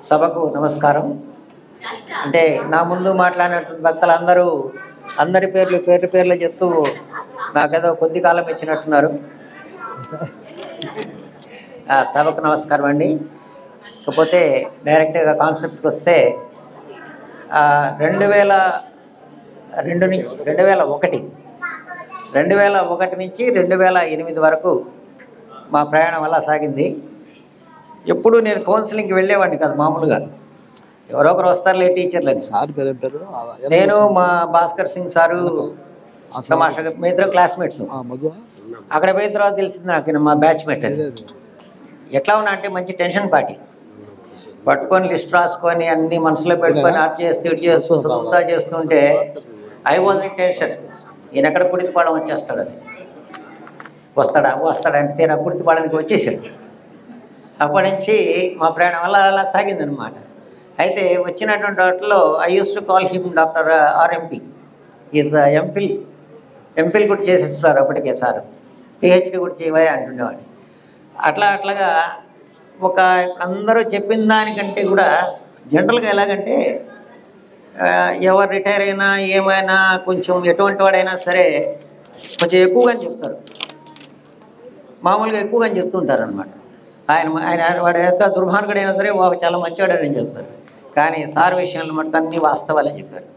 సభకు నమస్కారం. అంటే నా ముందు మాట్లాడినటువంటి భక్తులందరూ అందరి పేర్లు చెప్తూ నాకేదో కొద్ది కాలం ఇచ్చినట్టున్నారు. సభకు నమస్కారం అండి. ఇకపోతే డైరెక్ట్గా కాన్సెప్ట్కి వస్తే 2001 నుంచి 2008 వరకు మా ప్రయాణం అలా సాగింది. ఎప్పుడు నేను కౌన్సిలింగ్కి వెళ్ళేవాడిని కాదు. మామూలుగా ఎవరో ఒకరు వస్తారులే టీచర్లని. నేను మా భాస్కర్ సింగ్ సారు తమాషగా మీ ఇద్దరు క్లాస్మేట్స్. అక్కడ పోయిన తర్వాత తెలిసింది నాకు మా బ్యాచ్మేట్ అని. ఎట్లా ఉన్నా అంటే మంచి టెన్షన్ పార్టీ పట్టుకొని లిస్ట్ రాసుకొని అన్ని మనసులో పెట్టుకొని ఆర్ట్ చేస్తూ ఇటు చేస్తూ చదువుతా చేస్తుంటే ఐ వాజ్ ఇన్ టెన్షన్. ఈయన ఎక్కడ కుడితిపాడం వచ్చేస్తాడు అని వస్తాడంటే తీరా కుడితిపాడానికి వచ్చేసాడు. అప్పటి నుంచి మా ప్రయాణం అలా సాగిందనమాట. అయితే వచ్చినటువంటి వాటిలో I use to call him doctor RMP. Is MPhil కూడా చేసేస్తున్నారు అప్పటికే సార్. పిహెచ్డి కూడా చేయవా అంటుండేవాడు. అట్లాగా ఒక అందరూ చెప్పిన దానికంటే కూడా జనరల్గా ఎలాగంటే ఎవరు రిటైర్ అయినా ఏమైనా కొంచెం ఎటువంటి వాడైనా సరే కొంచెం ఎక్కువగానే చెప్తారు. మామూలుగా ఎక్కువగానే చెప్తుంటారు అనమాట. ఆయన వాడు ఎంత దుర్మార్గుడైనా సరే చాలా మంచివాడని చెప్తారు. కానీ సార్ విషయంలో మటుకు అన్ని వాస్తవాలే చెప్పారు.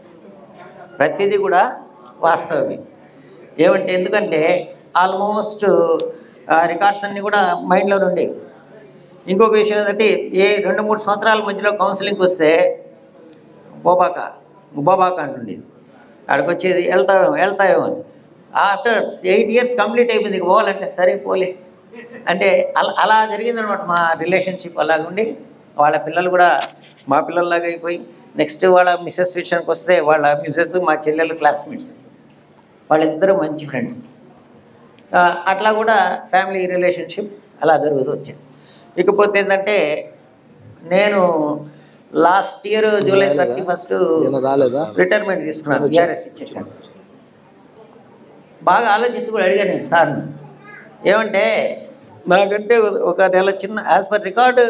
ప్రతిదీ కూడా వాస్తవమే. ఏమంటే ఎందుకంటే ఆల్మోస్ట్ రికార్డ్స్ అన్నీ కూడా మైండ్లో ఉండేవి. ఇంకొక విషయం ఏంటంటే 2-3 సంవత్సరాల మధ్యలో కౌన్సిలింగ్కి వస్తే బోబాక అంటుండేది. అక్కడికి వచ్చేది వెళ్తాయేమో అని. ఆఫ్టర్ 8 years కంప్లీట్ అయిపోయింది. ఇక పోవాలంటే సరే పోలే అంటే అలా జరిగిందనమాట మా రిలేషన్షిప్. అలాగుండి వాళ్ళ పిల్లలు కూడా మా పిల్లల్లాగా అయిపోయి నెక్స్ట్ వాళ్ళ మిస్సెస్ విషయానికి వస్తే వాళ్ళ మిస్సెస్ మా చెల్లెలు క్లాస్మేట్స్. వాళ్ళిద్దరూ మంచి ఫ్రెండ్స్. అట్లా కూడా ఫ్యామిలీ రిలేషన్షిప్ అలా జరుగుతూ వచ్చింది. ఇకపోతే ఏంటంటే నేను లాస్ట్ ఇయర్ July 31 రిటైర్మెంట్ తీసుకున్నాను. టీఆర్ఎస్ ఇచ్చేసాను. బాగా ఆలోచించి కూడా అడిగాను నేను సార్ని. ఏమంటే నాకంటే ఒక నెల చిన్న యాజ్ పర్ రికార్డు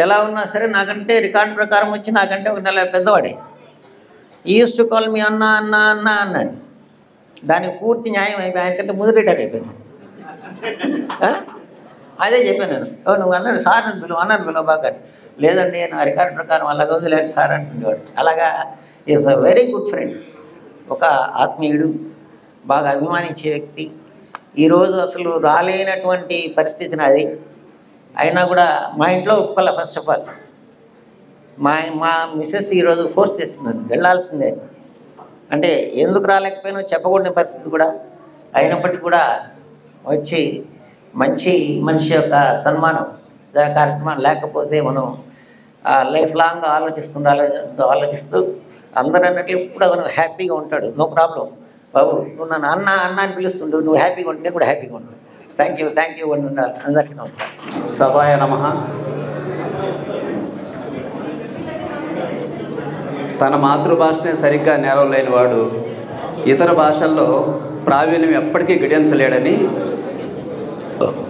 ఎలా ఉన్నా సరే నాకంటే రికార్డు ప్రకారం వచ్చి నాకంటే ఒక నెల పెద్దవాడే. యూస్ టు కాల్ మీ అన్న అన్నాడు. దానికి పూర్తి న్యాయం అయిపోయి ఆయనకంటే ముందు రిటైర్ అయిపోయింది. అదే చెప్పాను నేను. నువ్వు అన్నాడు సార్ అన్నాను పిలవబాక. లేదండి నా రికార్డు ప్రకారం అలాగ వదిలేండి సార్ అంటుండేవాడు. అలాగా is a very good friend. ఒక ఆత్మీయుడు, బాగా అభిమానించే వ్యక్తి. ఈరోజు అసలు రాలేనటువంటి పరిస్థితి నాది. అయినా కూడా మా ఇంట్లో ఒప్పుకోలే. ఫస్ట్ ఆఫ్ ఆల్ మా మిస్సెస్ ఈరోజు ఫోర్స్ చేస్తున్నాను వెళ్ళాల్సిందే. అంటే ఎందుకు రాలేకపోయినా చెప్పకూడని పరిస్థితి కూడా అయినప్పటికీ కూడా వచ్చి మంచి మనిషి యొక్క సన్మానం కార్యక్రమం లేకపోతే మనం లైఫ్ లాంగ్ ఆలోచిస్తూ అందరూ అన్నట్లు ఇప్పుడు అతను హ్యాపీగా ఉంటాడు. నో ప్రాబ్లం బాబు, నువ్వు నన్ను అన్న అని పిలుస్తుండు, నువ్వు హ్యాపీగా ఉంటే కూడా హ్యాపీగా ఉంటాడు. థ్యాంక్ యూ ఉండాలి. అందరికీ నమస్కారం. సభాయ నమః. తన మాతృభాషనే సరిగ్గా నేరవలేని వాడు ఇతర భాషల్లో ప్రావీణ్యం ఎప్పటికీ గడియించలేడని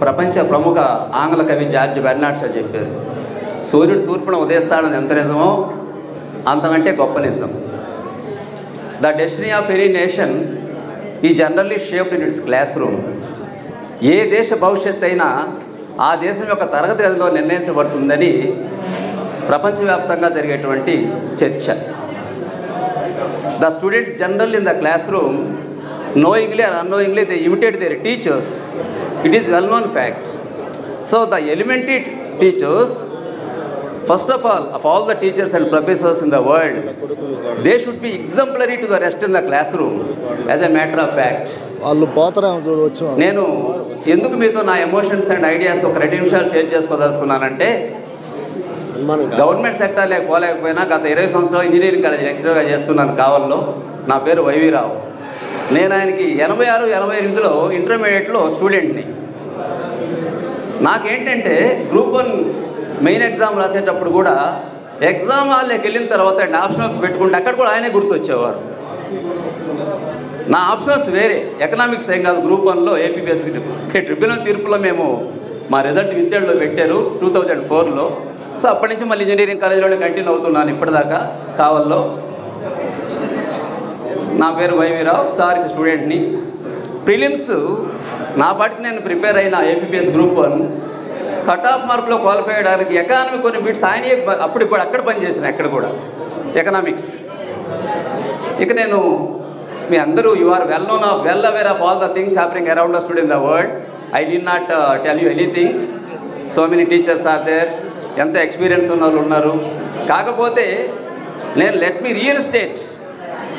ప్రపంచ ప్రముఖ ఆంగ్ల కవి జార్జ్ బెర్నార్డ్ షా చెప్పారు. సూర్యుడు తూర్పున ఉదయిస్తాడని ఎంత నిజమో అంతకంటే గొప్ప నిజం. The destiny of any nation is generally shaped in its classroom. ఏ దేశ భవిష్యత్తు అయినా ఆ దేశం యొక్క తరగతి గదిలో నిర్ణయించబడుతుందని ప్రపంచవ్యాప్తంగా జరిగేటువంటి చర్చ. The students general in the class room knowingly or unknowingly they imitate their teachers. It is well known fact. So the elementary teachers, first of all the teachers and professors in the world, they should be exemplary to the rest in the classroom as a matter of fact. నేను ఎందుకు మీతో నా emotions and ideas ఒక 2 నిమిషాలు share చేసుకోదలుచుకున్నానంటే government sector పోలేకపోయినా గత 20 సంవత్సరాలు engineering college లెక్చరర్గా చేస్తున్నాను కావల్లో. నా పేరు వైవీరావు. నేను ఆయనకి 86-88లో ఇంటర్మీడియట్లో స్టూడెంట్ని. నాకేంటంటే గ్రూప్ 1 మెయిన్ ఎగ్జామ్ రాసేటప్పుడు కూడా ఎగ్జామ్ హాల్లోకి వెళ్ళిన తర్వాత ఆప్షనల్స్ పెట్టుకుంటే అక్కడ కూడా ఆయనే గుర్తొచ్చేవారు. నా ఆప్షనల్స్ వేరే, ఎకనామిక్స్ ఏం కాదు. గ్రూప్ 1లో ఏపీపీఎస్సీ ట్రిబ్యునల్ తీర్పులో మేము మా రిజల్ట్ విద్యార్థిలో పెట్టారు 2004లో. సో అప్పటి నుంచి మళ్ళీ ఇంజనీరింగ్ కాలేజీలోనే కంటిన్యూ అవుతున్నాను ఇప్పటిదాకా కావల్లో. నా పేరు వైవీరావు, సార్కి స్టూడెంట్ని. ప్రిలిమ్స్ నా పాటికి నేను ప్రిపేర్ అయిన ఏపీఎస్ గ్రూప్ 1 కట్ ఆఫ్ మార్కులో క్వాలిఫై అయ్యడానికి ఎకానమీ కొన్ని బిట్స్ ఆయనే అప్పుడు కూడా అక్కడ పనిచేసిన ఎక్కడ కూడా ఎకనామిక్స్. ఇక నేను మీ అందరూ you are well aware of all the things happening around us today in the world. I did not tell you anything. So many teachers are there. ఎంత ఎక్స్పీరియన్స్ ఉన్న వాళ్ళు ఉన్నారు. కాకపోతే నేను let me restate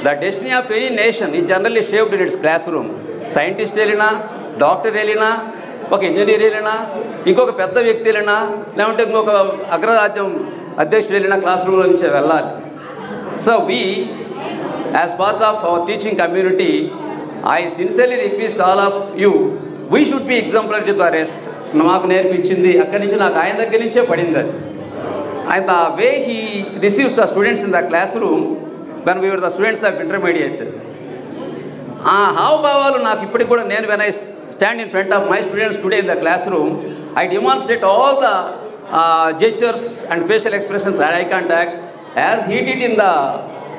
the destiny of any nation is generally shaped in its classroom. Scientist వెళ్ళినా, doctor వెళ్ళినా, ఒక engineer వెళ్ళినా, ఇంకొక పెద్ద వ్యక్తి వెళ్ళినా, లేకుంటే ఇంకొక అగ్రరాజ్యం అధ్యక్షుడు వెళ్ళినా క్లాస్ రూమ్లో నుంచే వెళ్ళాలి. So we as part of our teaching community I sincerely request all of you, we should be example to the rest. మాకు నేర్పించింది అక్కడి నుంచి నాకు ఆయన దగ్గర నుంచే పడింది అది. And the way he receives the students in the class room when we were the students of intermediate, ఆ హావభావాలు నాకు ఇప్పటికి కూడా నేను when I stand in front of my students today in the class room I demonstrate all the gestures and facial expressions and eye contact as he did in the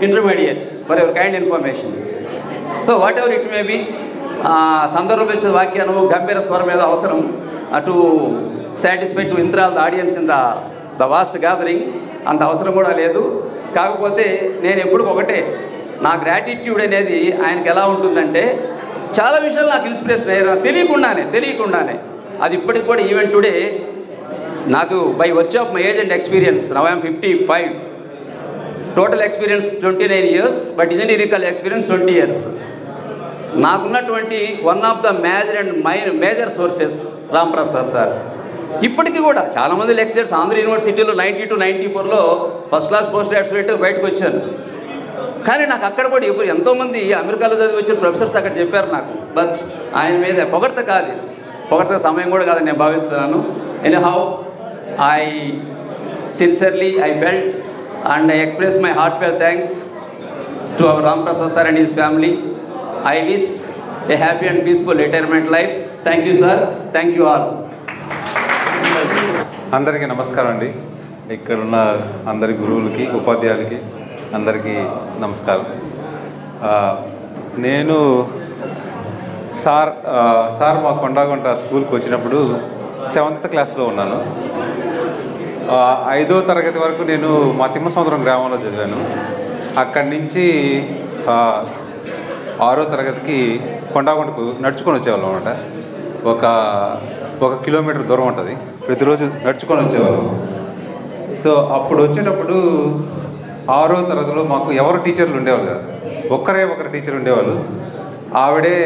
intermediate for your kind information. So whatever it may be, సందర్భోచిత వాక్యాలు గంభీర స్వరం మీద అవసరం to satisfy to enthral the audience in the vast gathering అంత అవసరం కూడా లేదు. కాకపోతే నేను ఎప్పుడు ఒకటే, నా గ్రాటిట్యూడ్ అనేది ఆయనకి ఎలా ఉంటుందంటే చాలా విషయాలు నాకు ఇన్స్పిరేషన్ అయ్యారు తెలియకుండానే అది ఇప్పటికి కూడా ఈవెన్ టుడే నాకు by virtue of my age and experience now I'm 55, total experience 29 years, but engineering experience 20 years. నాకున్నటువంటి one of the major sources Ramprasad sir. ఇప్పటికీ కూడా చాలామంది లెక్చరర్స్ ఆంధ్ర యూనివర్సిటీలో 92, 94లో ఫస్ట్ క్లాస్ పోస్ట్ గ్రాడ్యుయేట్ బయటకు వచ్చాను. కానీ నాకు అక్కడ కూడా ఇప్పుడు ఎంతోమంది అమెరికాలో చదివి వచ్చిన ప్రొఫెసర్స్ అక్కడ చెప్పారు నాకు. బట్ ఆయన మీద పొగడత సమయం కూడా కాదని నేను భావిస్తున్నాను. Anyhow I sincerely I felt and I express my heartfelt thanks to our Ramprasad sir and his family. I wish a happy and peaceful retirement life. Thank you, sir. Thank you all. అందరికీ నమస్కారం అండి. ఇక్కడ ఉన్న అందరి గురువులకి, ఉపాధ్యాయులకి అందరికీ నమస్కారం. నేను సార్ మా కొండగుంట స్కూల్కి వచ్చినప్పుడు 7th క్లాస్లో ఉన్నాను. 5వ తరగతి వరకు నేను మా తిమ్మసముద్రం గ్రామంలో చదివాను. అక్కడి నుంచి 6వ తరగతికి కొండగుంటకు నడుచుకొని వచ్చేవాళ్ళం అనమాట. ఒక కిలోమీటర్ దూరం ఉంటుంది. ప్రతిరోజు నడుచుకొని వచ్చేవాళ్ళం. సో అప్పుడు వచ్చేటప్పుడు 6వ తరగతిలో మాకు ఎవరు టీచర్లు ఉండేవాళ్ళు కాదు, ఒకరు టీచర్ ఉండేవాళ్ళు. ఆవిడే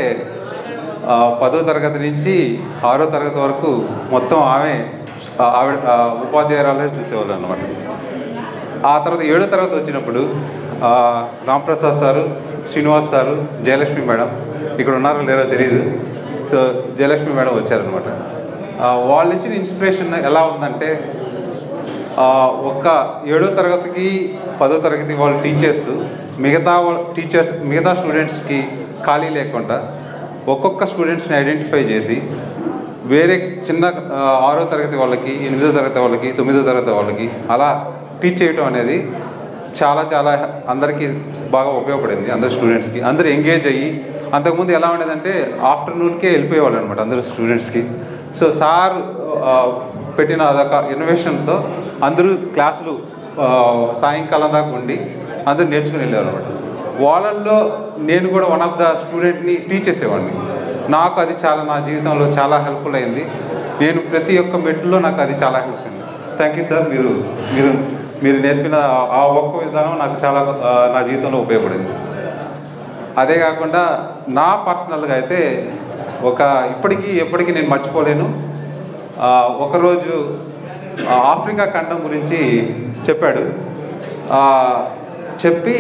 10వ తరగతి నుంచి 6వ తరగతి వరకు మొత్తం ఆవిడ ఉపాధ్యాయురాలే చూసేవాళ్ళు అనమాట. ఆ తర్వాత 7వ తరగతి వచ్చినప్పుడు Ramprasad sir, Srinivas sir, Jayalakshmi madam ఇక్కడ ఉన్నారో లేరో తెలియదు. సో జయలక్ష్మి మేడం వచ్చారనమాట. వాళ్ళ నుంచి ఇన్స్పిరేషన్ ఎలా ఉందంటే, ఒక 7వ తరగతికి 10వ తరగతి వాళ్ళు టీచ్ చేస్తూ మిగతా స్టూడెంట్స్కి ఖాళీ లేకుండా ఒక్కొక్క స్టూడెంట్స్ని ఐడెంటిఫై చేసి వేరే చిన్న 6వ తరగతి వాళ్ళకి, 8వ తరగతి వాళ్ళకి, 9వ తరగతి వాళ్ళకి అలా టీచ్ చేయటం అనేది చాలా అందరికీ బాగా ఉపయోగపడింది. అందరు స్టూడెంట్స్కి అందరూ ఎంగేజ్ అయ్యి, అంతకుముందు ఎలా ఉండేదంటే ఆఫ్టర్నూన్కే వెళ్ళిపోయేవాళ్ళు అనమాట అందరూ స్టూడెంట్స్కి. సో సార్ పెట్టిన అదొక ఇన్నోవేషన్తో అందరూ క్లాసులు సాయంకాలం దాకా ఉండి అందరూ నేర్చుకుని వెళ్ళేవారు అనమాట. వాళ్ళల్లో నేను కూడా వన్ ఆఫ్ ద స్టూడెంట్ని టీచ్ చేసేవాడిని. నాకు అది నా జీవితంలో చాలా హెల్ప్ఫుల్ అయింది. నేను ప్రతి ఒక్క మెట్లో నాకు అది చాలా హెల్ప్ అయింది. Thank you sir. మీరు నేర్పిన ఆ ఒక్క విధానం నాకు చాలా నా జీవితంలో ఉపయోగపడింది. అదే కాకుండా నా పర్సనల్గా అయితే ఎప్పటికీ నేను మర్చిపోలేను. ఒకరోజు ఆఫ్రికా ఖండం గురించి చెప్పాడు. చెప్పి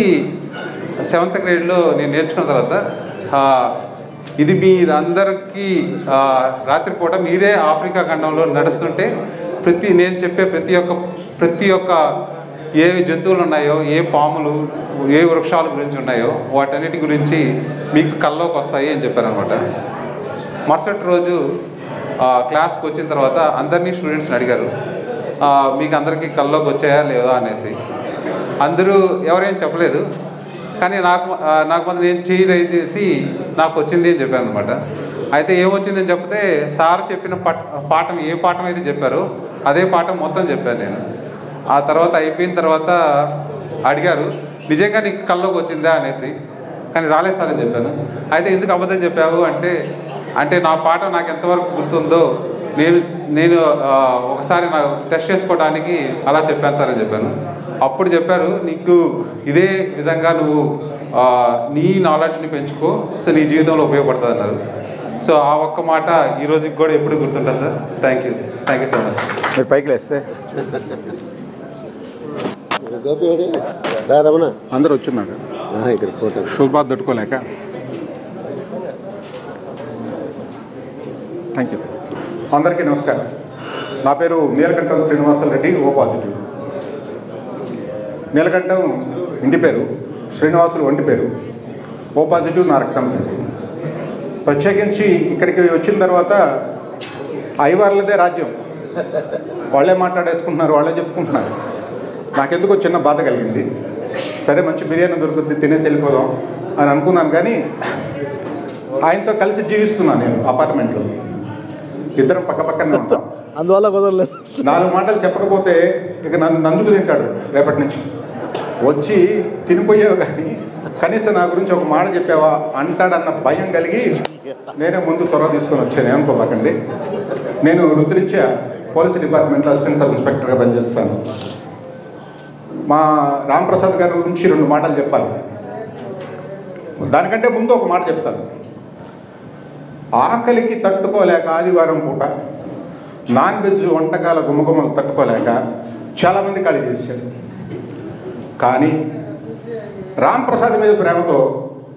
7th గ్రేడ్లో నేను నేర్చుకున్న తర్వాత ఇది మీరందరికీ రాత్రిపూట మీరే ఆఫ్రికా ఖండంలో నడుస్తుంటే నేను చెప్పే ప్రతి ఒక్క ఏ జంతువులు ఉన్నాయో, ఏ పాములు, ఏ వృక్షాల గురించి ఉన్నాయో వాటన్నిటి గురించి మీకు కల్లోకి వస్తాయి అని చెప్పారనమాట. మరుసటి రోజు క్లాస్కి వచ్చిన తర్వాత అందరినీ స్టూడెంట్స్ని అడిగారు, మీకు అందరికీ కల్లోకి వచ్చాయా లేదా అనేసి. అందరూ ఎవరేం చెప్పలేదు, కానీ నాకు మాత్రం నేను చేయి రైజ్ చేసి నాకు వచ్చింది అని చెప్పాను అనమాట. అయితే ఏమొచ్చిందని చెప్తే సార్ చెప్పిన పాఠం ఏ పాఠం అయితే చెప్పారో అదే పాఠం మొత్తం చెప్పాను నేను. ఆ తర్వాత అయిపోయిన తర్వాత అడిగారు, నిజంగా నీకు కల్లోకి వచ్చిందా అనేసి. కానీ రాలేదు సార్ అని చెప్పాను. అయితే ఎందుకు అబద్ధం చెప్పావు అంటే నా పాఠం నాకు ఎంతవరకు గుర్తుందో నేను ఒకసారి నాకు టెస్ట్ చేసుకోవడానికి అలా చెప్పాను సార్ అని చెప్పాను. అప్పుడు చెప్పారు, నీకు ఇదే విధంగా నువ్వు నీ నాలెడ్జ్ని పెంచుకో, సో నీ జీవితంలో ఉపయోగపడుతుంది అన్నారు. సో ఆ ఒక్క మాట ఈ రోజుకి కూడా ఎప్పుడు గుర్తుంటుంది sir. Thank you so much. మీరు పైకి లేస్తే అందరూ వచ్చున్నారు ఇక్కడ ఫోటో శుభాత్ తట్టుకోలేక. Thank you. అందరికీ నమస్కారం. నా పేరు నీలకంఠం శ్రీనివాసరెడ్డి, ఓ పాజిటివ్. నీలకంఠం ఇంటి పేరు, శ్రీనివాసులు ఒంటి పేరు, ఓ పాజిటివ్ నా రక్తం పేరు. ప్రత్యేకించి ఇక్కడికి వచ్చిన తర్వాత అయ్యవార్లదే రాజ్యం, వాళ్ళే మాట్లాడేసుకుంటున్నారు, వాళ్ళే చెప్పుకుంటున్నారు. నాకెందుకో చిన్న బాధ కలిగింది. సరే మంచి బిర్యానీ దొరుకుతుంది, తినేసి వెళ్ళిపోదాం అని అనుకున్నాను. కానీ ఆయనతో కలిసి జీవిస్తున్నాను నేను అపార్ట్మెంట్లో. ఇద్దరం పక్క పక్కనే ఉంటాం. అందువల్ల కుదరలేదు. 4 మాటలు చెప్పకపోతే ఇక నన్ను నందుకు తింటాడు రేపటి నుంచి. వచ్చి తినిపోయావు కానీ కనీసం నా గురించి ఒక మాట చెప్పావా అంటాడన్న భయం కలిగి నేనే ముందు చొరవ తీసుకొని వచ్చాను. అనుకోబాకండి. నేను వృత్తిరీత్యా పోలీస్ డిపార్ట్మెంట్లో అసిస్టెంట్ సబ్ ఇన్స్పెక్టర్గా పనిచేస్తాను. మా రాంప్రసాద్ గారి గురించి 2 మాటలు చెప్పాలి. దానికంటే ముందు ఒక మాట చెప్తాను. ఆకలికి తట్టుకోలేక ఆదివారం పూట నాన్ వెజ్ వంటకాల గుమ్మగుమ్మలు తట్టుకోలేక చాలామంది ఖాళీ చేశారు. కానీ రాంప్రసాద్ మీద ప్రేమతో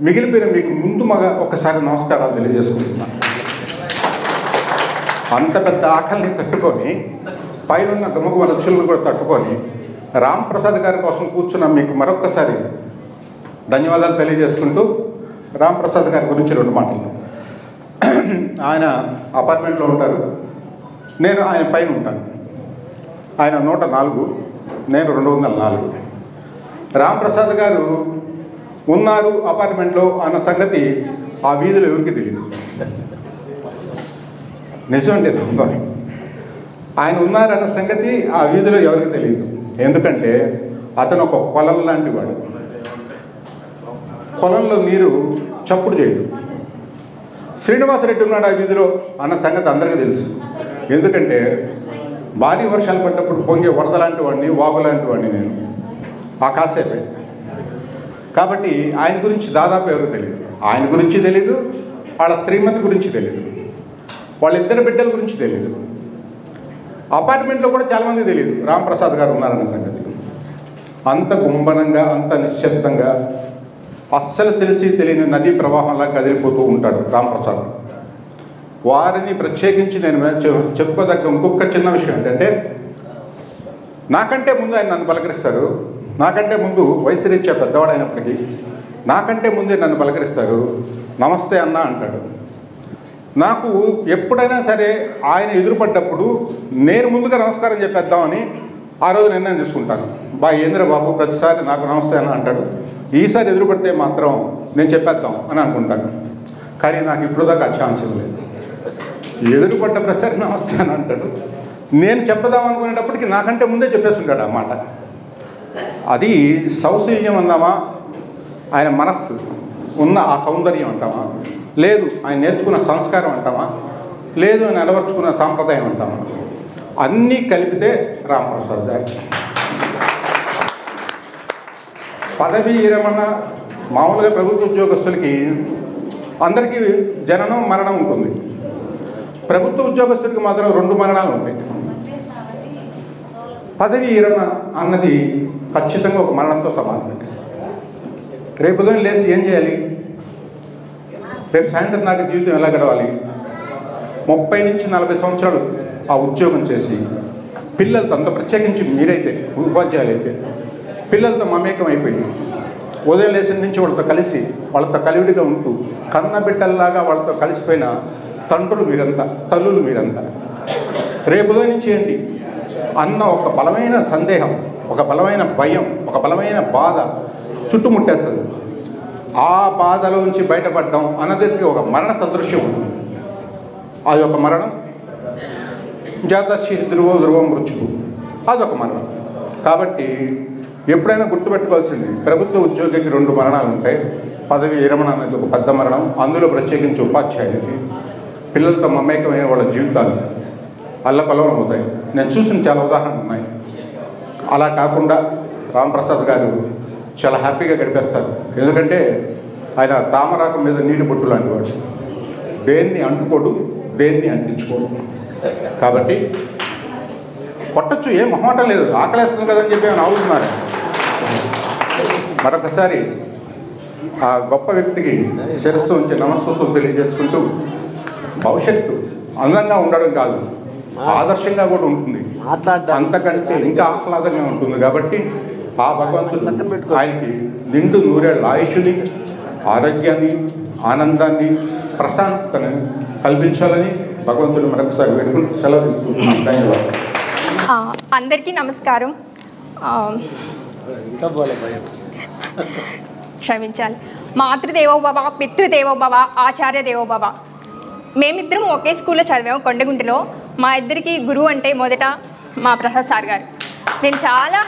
మిగిలిపోయిన మీకు ముందు ఒకసారి నమస్కారాలు తెలియజేసుకుంటున్నాను. అంత పెద్ద ఆకలిని తట్టుకొని పైన గుమ్మగుమ్మ రుచులను కూడా తట్టుకొని రాంప్రసాద్ గారి కోసం కూర్చున్న మీకు మరొక్కసారి ధన్యవాదాలు తెలియజేసుకుంటూ, రాంప్రసాద్ గారి గురించి 2 మాటలు. ఆయన అపార్ట్మెంట్లో ఉంటారు, నేను ఆయన పైన ఉంటాను. ఆయన 104, నేను 204. రాంప్రసాద్ గారు ఉన్నారు అపార్ట్మెంట్లో అన్న సంగతి ఆ వీధిలో ఎవరికి తెలియదు. నిజమంటే ఆయన ఉన్నారన్న సంగతి ఆ వీధిలో ఎవరికి తెలియదు. ఎందుకంటే అతను ఒక పొలం లాంటి వాడు. పొలంలో నీరు చప్పుడు చేయడు. శ్రీనివాసరెడ్డి ఉన్నాడు ఆ వీధిలో అన్న సంగతి అందరికీ తెలుసు. ఎందుకంటే భారీ వర్షాలు పడ్డప్పుడు పొంగే వరద లాంటి వాడిని, వాగు లాంటి వాడిని నేను ఆ కాసేపే. కాబట్టి ఆయన గురించి దాదాపు ఎవరికి తెలియదు. ఆయన గురించి తెలీదు, వాళ్ళ శ్రీమతి గురించి తెలీదు, వాళ్ళిద్దరి బిడ్డల గురించి తెలీదు. అపార్ట్మెంట్లో కూడా చాలామంది తెలియదు రాంప్రసాద్ గారు ఉన్నారన్న సంగతి. అంత గుంభనంగా, అంత నిశ్శబ్దంగా, అస్సలు తెలిసి తెలియని నదీ ప్రవాహంలా కదిలిపోతూ ఉంటాడు రాంప్రసాద్. వారిని ప్రత్యేకించి నేను చెప్పుకోదగ్గ ఇంకొక చిన్న విషయం ఏంటంటే, నాకంటే ముందు ఆయన నన్ను పలకరిస్తారు. నాకంటే ముందు వయసు రీత్యా పెద్దవాడైనప్పటికీ నాకంటే ముందే నన్ను పలకరిస్తారు. నమస్తే అన్న అంటాడు. నాకు ఎప్పుడైనా సరే ఆయన ఎదురుపడ్డప్పుడు నేను ముందుగా నమస్కారం చెప్పేద్దామని ఆ రోజు నిర్ణయం తీసుకుంటాను. ఏంద్ర బాబు ప్రతిసారి నాకు నమస్తే అన్న అంటాడు, ఈసారి ఎదురుపడితే మాత్రం నేను చెప్పేద్దాం అని అనుకుంటాను. కానీ నాకు ఇప్పుడు దాకా ఆ ఛాన్స్ ఇవ్వలేదు. ఎదురుపడ్డ ప్రతిసారి నమస్తే అని అంటాడు. నేను చెప్పదాం అనుకునేటప్పటికి నాకంటే ముందే చెప్పేస్తుంటాడు ఆ మాట. అది సౌశల్యం అందామా, ఆయన మనస్సు ఉన్న ఆ సౌందర్యం అంటామా, లేదు ఆయన నేర్చుకున్న సంస్కారం అంటామా, లేదు ఆయన అలవర్చుకున్న సాంప్రదాయం అంటామా, అన్నీ కలిపితే రాంప్రసాద్ గారు. పదవి విరమణ మామూలుగా ప్రభుత్వ ఉద్యోగస్తులకి అందరికీ జననం మరణం ఉంటుంది. ప్రభుత్వ ఉద్యోగస్తులకి మాత్రం 2 మరణాలు ఉంటాయి. పదవి విరమణ అన్నది ఖచ్చితంగా ఒక మరణంతో సమానం. రేపు ఉదయం లేచి ఏం చేయాలి, రేపు సాయంత్రం దాకా జీవితం ఎలా గడవాలి, 30 నుంచి 40 సంవత్సరాలు ఆ ఉద్యోగం చేసి పిల్లలతో, అంత ప్రత్యేకించి మీరైతే ఉపాధ్యాయులు అయితే పిల్లలతో మమేకం అయిపోయి ఉదయం లేచిన నుంచి వాళ్ళతో కలిసి వాళ్ళతో కలివిడిగా ఉంటూ కన్న బిడ్డల్లాగా వాళ్ళతో కలిసిపోయిన తండ్రులు మీరంతా, తల్లులు మీరంతా రేపు ఉదయం చేయండి అన్న ఒక బలమైన సందేహం, ఒక బలమైన భయం, ఒక బలమైన బాధ చుట్టుముట్టేస్తుంది. ఆ బాధలోంచి బయటపడడం అన్నదానికి ఒక మరణ సదృశ్యం ఉంటుంది. అది ఒక మరణం. జాతశ్రీ ధ్రువం మృత్యు, అదొక మరణం. కాబట్టి ఎప్పుడైనా గుర్తుపెట్టుకోవాల్సింది, ప్రభుత్వ ఉద్యోగికి 2 మరణాలు ఉంటాయి. పదవి విరమణ అనేది ఒక పెద్ద మరణం. అందులో ప్రత్యేకించి ఉపాధ్యాయులకి పిల్లలతో మమేకమైన వాళ్ళ జీవితాలు అల్లకల్లోలం అవుతాయి. నేను చూసిన చాలా ఉదాహరణలు ఉన్నాయి. అలా కాకుండా రాంప్రసాద్ గారు చాలా హ్యాపీగా గడిపేస్తారు. ఎందుకంటే ఆయన తామరాకు మీద నీటి బొట్టు లాంటి వాడు. దేన్ని అంటుకోడు, దేన్ని అంటించుకోడు. కాబట్టి కొట్టచ్చు, ఏం మొహమాటం లేదు. ఆకలేస్తుంది కదని చెప్పి ఆయన ఆవుతున్నారు. మరొకసారి ఆ గొప్ప వ్యక్తికి శిరస్సు ఉంచి నమస్కారం తెలియజేసుకుంటూ, భవిష్యత్తు అందంగా ఉండడం కాదు, ఆదర్శంగా కూడా ఉంటుంది, అంతకంటే ఇంకా ఆహ్లాదంగా ఉంటుంది. కాబట్టి ఆ భగవంతుడు ఆయనకి నిండు నూరేళ్ల ఆయుష్ని, ఆరోగ్యాన్ని, ఆనందాన్ని, ప్రశాంతతని కల్పించాలని భగవంతుడు మరొకసారి వేడుకుంటూ సెలవు తీసుకుంటున్నాను. ధన్యవాదాలు. అందరికీ నమస్కారం. క్షమించాలి. మాతృదేవోభవ, పితృదేవోభవ, ఆచార్య దేవోభవ. మేమిద్దరం ఒకే స్కూల్లో చదివాము, కొండగుంటలో. మా ఇద్దరికి గురువు అంటే మొదట మా ప్రసాద్ సార్ గారు. మేము చాలా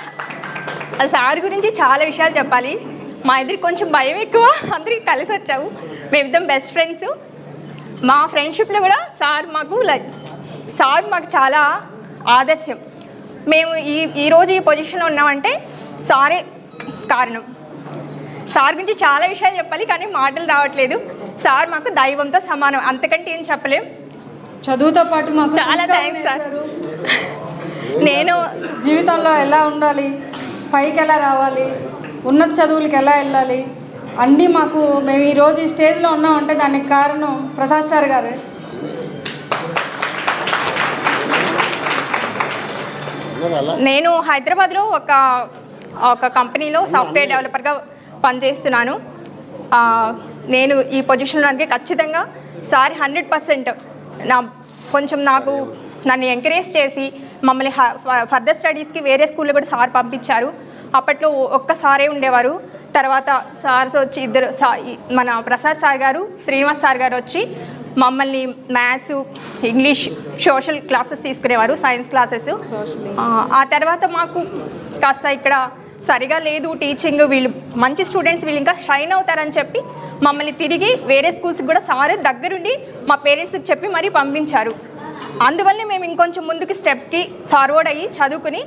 సార్ గురించి చాలా విషయాలు చెప్పాలి. మా ఇద్దరికి కొంచెం భయం ఎక్కువ, అందరికి కలిసి వచ్చాము. మేమిద్దరం బెస్ట్ ఫ్రెండ్స్. మా ఫ్రెండ్షిప్లో కూడా సార్ మాకు చాలా ఆదర్శం. మేము ఈరోజు ఈ పొజిషన్లో ఉన్నామంటే సారే కారణం. సార్ గురించి చాలా విషయాలు చెప్పాలి, కానీ మాటలు రావట్లేదు. సార్ మాకు దైవంతో సమానం, అంతకంటే ఏం చెప్పలేం. చదువుతో పాటు మాకు చాలా థ్యాంక్స్ సార్. నేను జీవితంలో ఎలా ఉండాలి, పైకి ఎలా రావాలి, ఉన్నత చదువులకు ఎలా వెళ్ళాలి, అన్నీ మాకు మేము ఈరోజు ఈ స్టేజ్లో ఉన్నామంటే దానికి కారణం ప్రసాద్ సార్ గారే. నేను హైదరాబాద్లో ఒక కంపెనీలో సాఫ్ట్వేర్ డెవలపర్గా పనిచేస్తున్నాను. నేను ఈ పొజిషన్లో ఖచ్చితంగా సార్ 100% నన్ను ఎంకరేజ్ చేసి మమ్మల్ని ఫర్దర్ స్టడీస్కి వేరే స్కూల్లో కూడా సార్ పంపించారు. అప్పట్లో ఒక్కసారే ఉండేవారు. తర్వాత సార్స్ వచ్చి ఇద్దరు, మన ప్రసాద్ సార్ గారు, శ్రీనివాస్ సార్ గారు వచ్చి మమ్మల్ని మ్యాథ్స్, ఇంగ్లీష్, సోషల్ క్లాసెస్ తీసుకునేవారు, సైన్స్ క్లాసెస్. ఆ తర్వాత మాకు కాస్త ఇక్కడ సరిగా లేదు టీచింగ్, వీళ్ళు మంచి స్టూడెంట్స్, వీళ్ళు ఇంకా షైన్ అవుతారని చెప్పి మమ్మల్ని తిరిగి వేరే స్కూల్స్కి కూడా సారే దగ్గరుండి మా పేరెంట్స్కి చెప్పి మరీ పంపించారు. అందువల్లే మేము ఇంకొంచెం ముందుకి స్టెప్కి ఫార్వర్డ్ అయ్యి చదువుకుని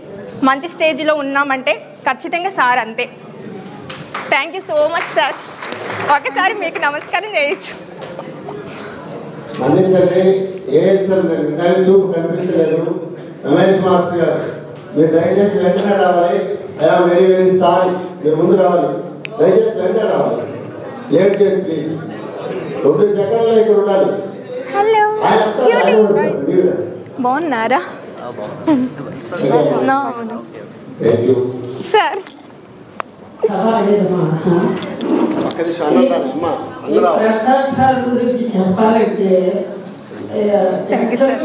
మంచి స్టేజ్లో ఉన్నామంటే ఖచ్చితంగా సార్ అంతే. Thank you so much sir. ఒకసారి మీకు నమస్కారం చేయొచ్చు. చూపు కనిపించలేదు. రమేష్ మాస్టర్ గారు, మీరు దయచేసి వెంటనే రావాలి. ఐఎమ్ వెరీ వెరీ సారీ, మీరు ముందు రావాలి. దయచేసి వెంటనే రావాలి, లేట్ చేయండి ప్లీజ్. 2 సెకండ్లో ఇక్కడ ఉండాలి. హలో, బాగున్నారా సార్? ప్రసాద్ సార్ గురించి చెప్పాలంటే చెప్పాలి.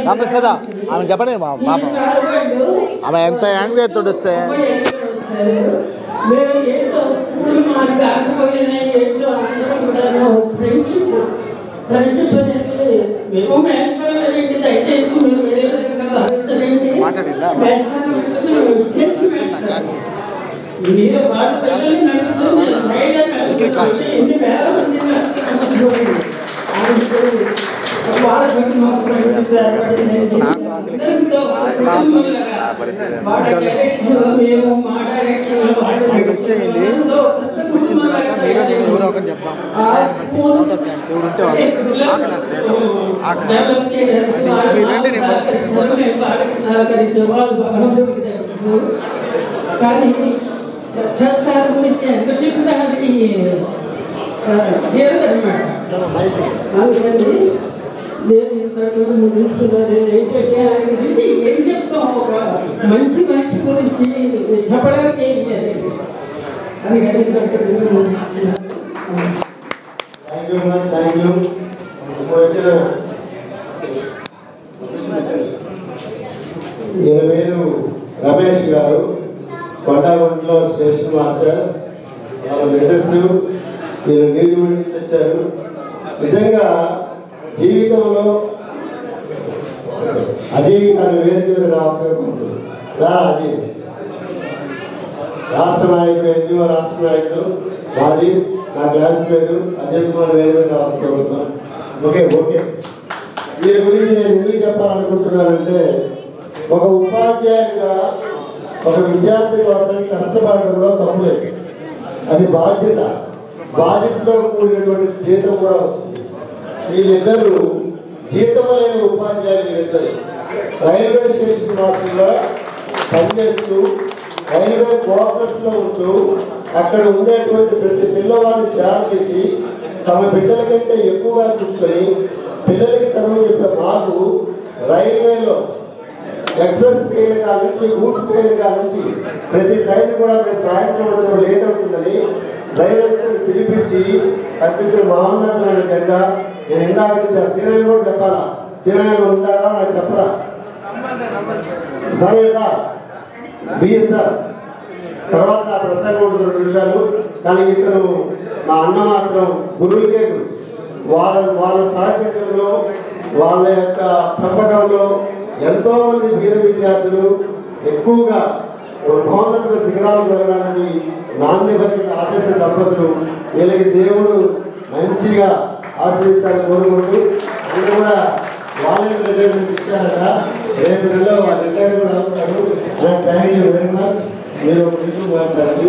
రామప్రసాద ఆమె చెప్పండి మా పాప, ఆమె ఎంత యాంగ్జైటీ తోటి వస్తే మాట్లాడిందా క్లాస్ మీరు వచ్చేయండి. వచ్చిన తర్వాత తర్వాత మీరు నేను ఎవరో ఒకరు చెప్తాం. అవుట్ ఆఫ్ థ్యాంక్స్ ఎవరు ఉంటే వాళ్ళు ఆకలేస్తాయి ఆకలి అది మీరు రండి నేను కానీ సార్ గురించి ఎంత చెప్పినా అది లేదన్నమాట. అందుకని నేను ఇంతకు ముగిస్తున్నది ఏంటంటే ఆయన గురించి ఏం చెప్తాం, ఒక మంచి మనిషి గురించి చెప్పడానికి ఏం చేయాలి అది థ్యాంక్ యూ. వచ్చిన ఈయన పేరు రమేష్ గారు, కొండగుంటలో స్టేషన్ మాస్టర్. వాళ్ళ మెసేజ్ ఈయన నీళ్ళు గురించి తెచ్చారు. నిజంగా జీవితంలో అజయ్ గారు వేదిక మీద రావచ్చు అజయ్ రాష్ట్ర నాయకులు, ఎన్జిఓ రాష్ట్ర నాయకులు మాది నా క్లాస్ పేరు అజయ్ కుమార్ వేదిక మీద రాసుకోబోతున్నాం. ఓకే వీరి గురించి నేను ఎందుకు చెప్పాలనుకుంటున్నానంటే, ఒక ఉపాధ్యాయుడిగా ఒక విద్యార్థి కోసం కష్టపడడంలో తప్పులేదు. అది బాధ్యతతో కూడినటువంటి జీతం కూడా వస్తుంది. వీళ్ళిద్దరూ జీతం లేని ఉపాధ్యాయులు వీళ్ళిద్దరు రైల్వే స్టేషన్ మాత్రంలో పనిచేస్తూ రైల్వే క్వార్టర్స్లో ఉంటూ అక్కడ ఉండేటువంటి ప్రతి పిల్లవాడిని చేసి తమ బిడ్డల కంటే ఎక్కువగా చూసుకొని పిల్లలకి చదువు చెప్పే మాకు రైల్వేలో ఎక్స్ప్రెస్ ట్రైన్ కాడ నుంచి గూడ్స్ ట్రైన్ కాడ నుంచి ప్రతి ట్రైన్ కూడా మేము సాయంత్రం లేట్ అవుతుందని రైల్వే స్టేషన్ పిలిపించి అనిపించిన మహోన్నతమైన జెండా. నేను ఇందాక శ్రీనగర్ కూడా చెప్పాలా, శ్రీనగర్ ఉంటారా నాకు చెప్పరా సరేనా బిఎస్ఆర్ తర్వాత నా ప్రసంగం ఉంటుంది 2 నిమిషాలు. కానీ ఇతను మా అన్న మాత్రం గురువులకే వాళ్ళ సహచర్యంలో వాళ్ళ యొక్క పెంపకంలో ఎంతో మంది పేద విద్యార్థులు ఎక్కువగా మహోన్నత శిఖరాలు జరగాలని నాణ్యమైన ఆదేశ దంపతులు వీళ్ళకి దేవుడు మంచిగా ఆశీర్వదించాలని కోరుకుంటూ అది కూడా వాళ్ళని రిజర్వేషన్ ఇచ్చారట. రేపు నెలలో వాళ్ళిద్దరు కూడా అవుతారు. Thank you very much. మీరు మాట్లాడండి.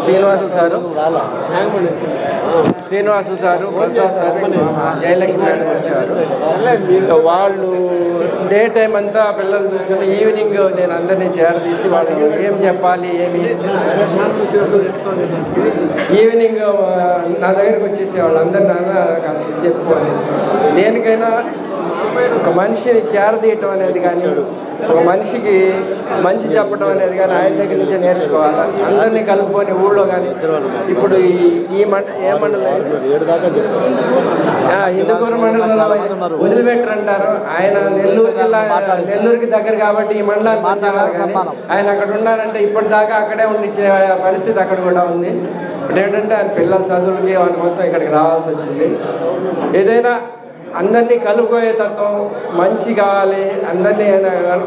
Srinivasulu sir Srinivasulu sir Prasad sir Jayalakshmi madam వచ్చారు. వాళ్ళు డే టైం అంతా పిల్లలు చూసుకుని ఈవినింగ్ నేను అందరినీ చేరదీసి వాళ్ళు ఏం చెప్పాలి ఏమి ఈవినింగ్ నా దగ్గరికి వచ్చేసి వాళ్ళందరూ నాన్న కాస్త చెప్పుకోవాలి. దేనికైనా ఒక మనిషిని చేరదీయటం అనేది కానీ ఒక మనిషికి మంచి చెప్పడం అనేది కానీ ఆయన దగ్గర నుంచే నేర్చుకోవాలి. అందరినీ కలుపుకొని ఊళ్ళో కానీ ఇప్పుడు ఈ ఏ మండలం హిందూపురం మండలంలో వదిలిపెట్టరంటారు. ఆయన నెల్లూరు జిల్లా నెల్లూరుకి దగ్గర కాబట్టి ఈ మండలానికి ఆయన అక్కడ ఉన్నారంటే ఇప్పటిదాకా అక్కడే ఉండిచ్చే పరిస్థితి అక్కడ కూడా ఉంది. ఇప్పుడు ఏంటంటే ఆయన పిల్లల చదువులకి వాళ్ళ కోసం ఇక్కడికి రావాల్సి వచ్చింది. ఏదైనా అందరినీ కలుపుకోయే తత్వం మంచి కావాలి అందరినీ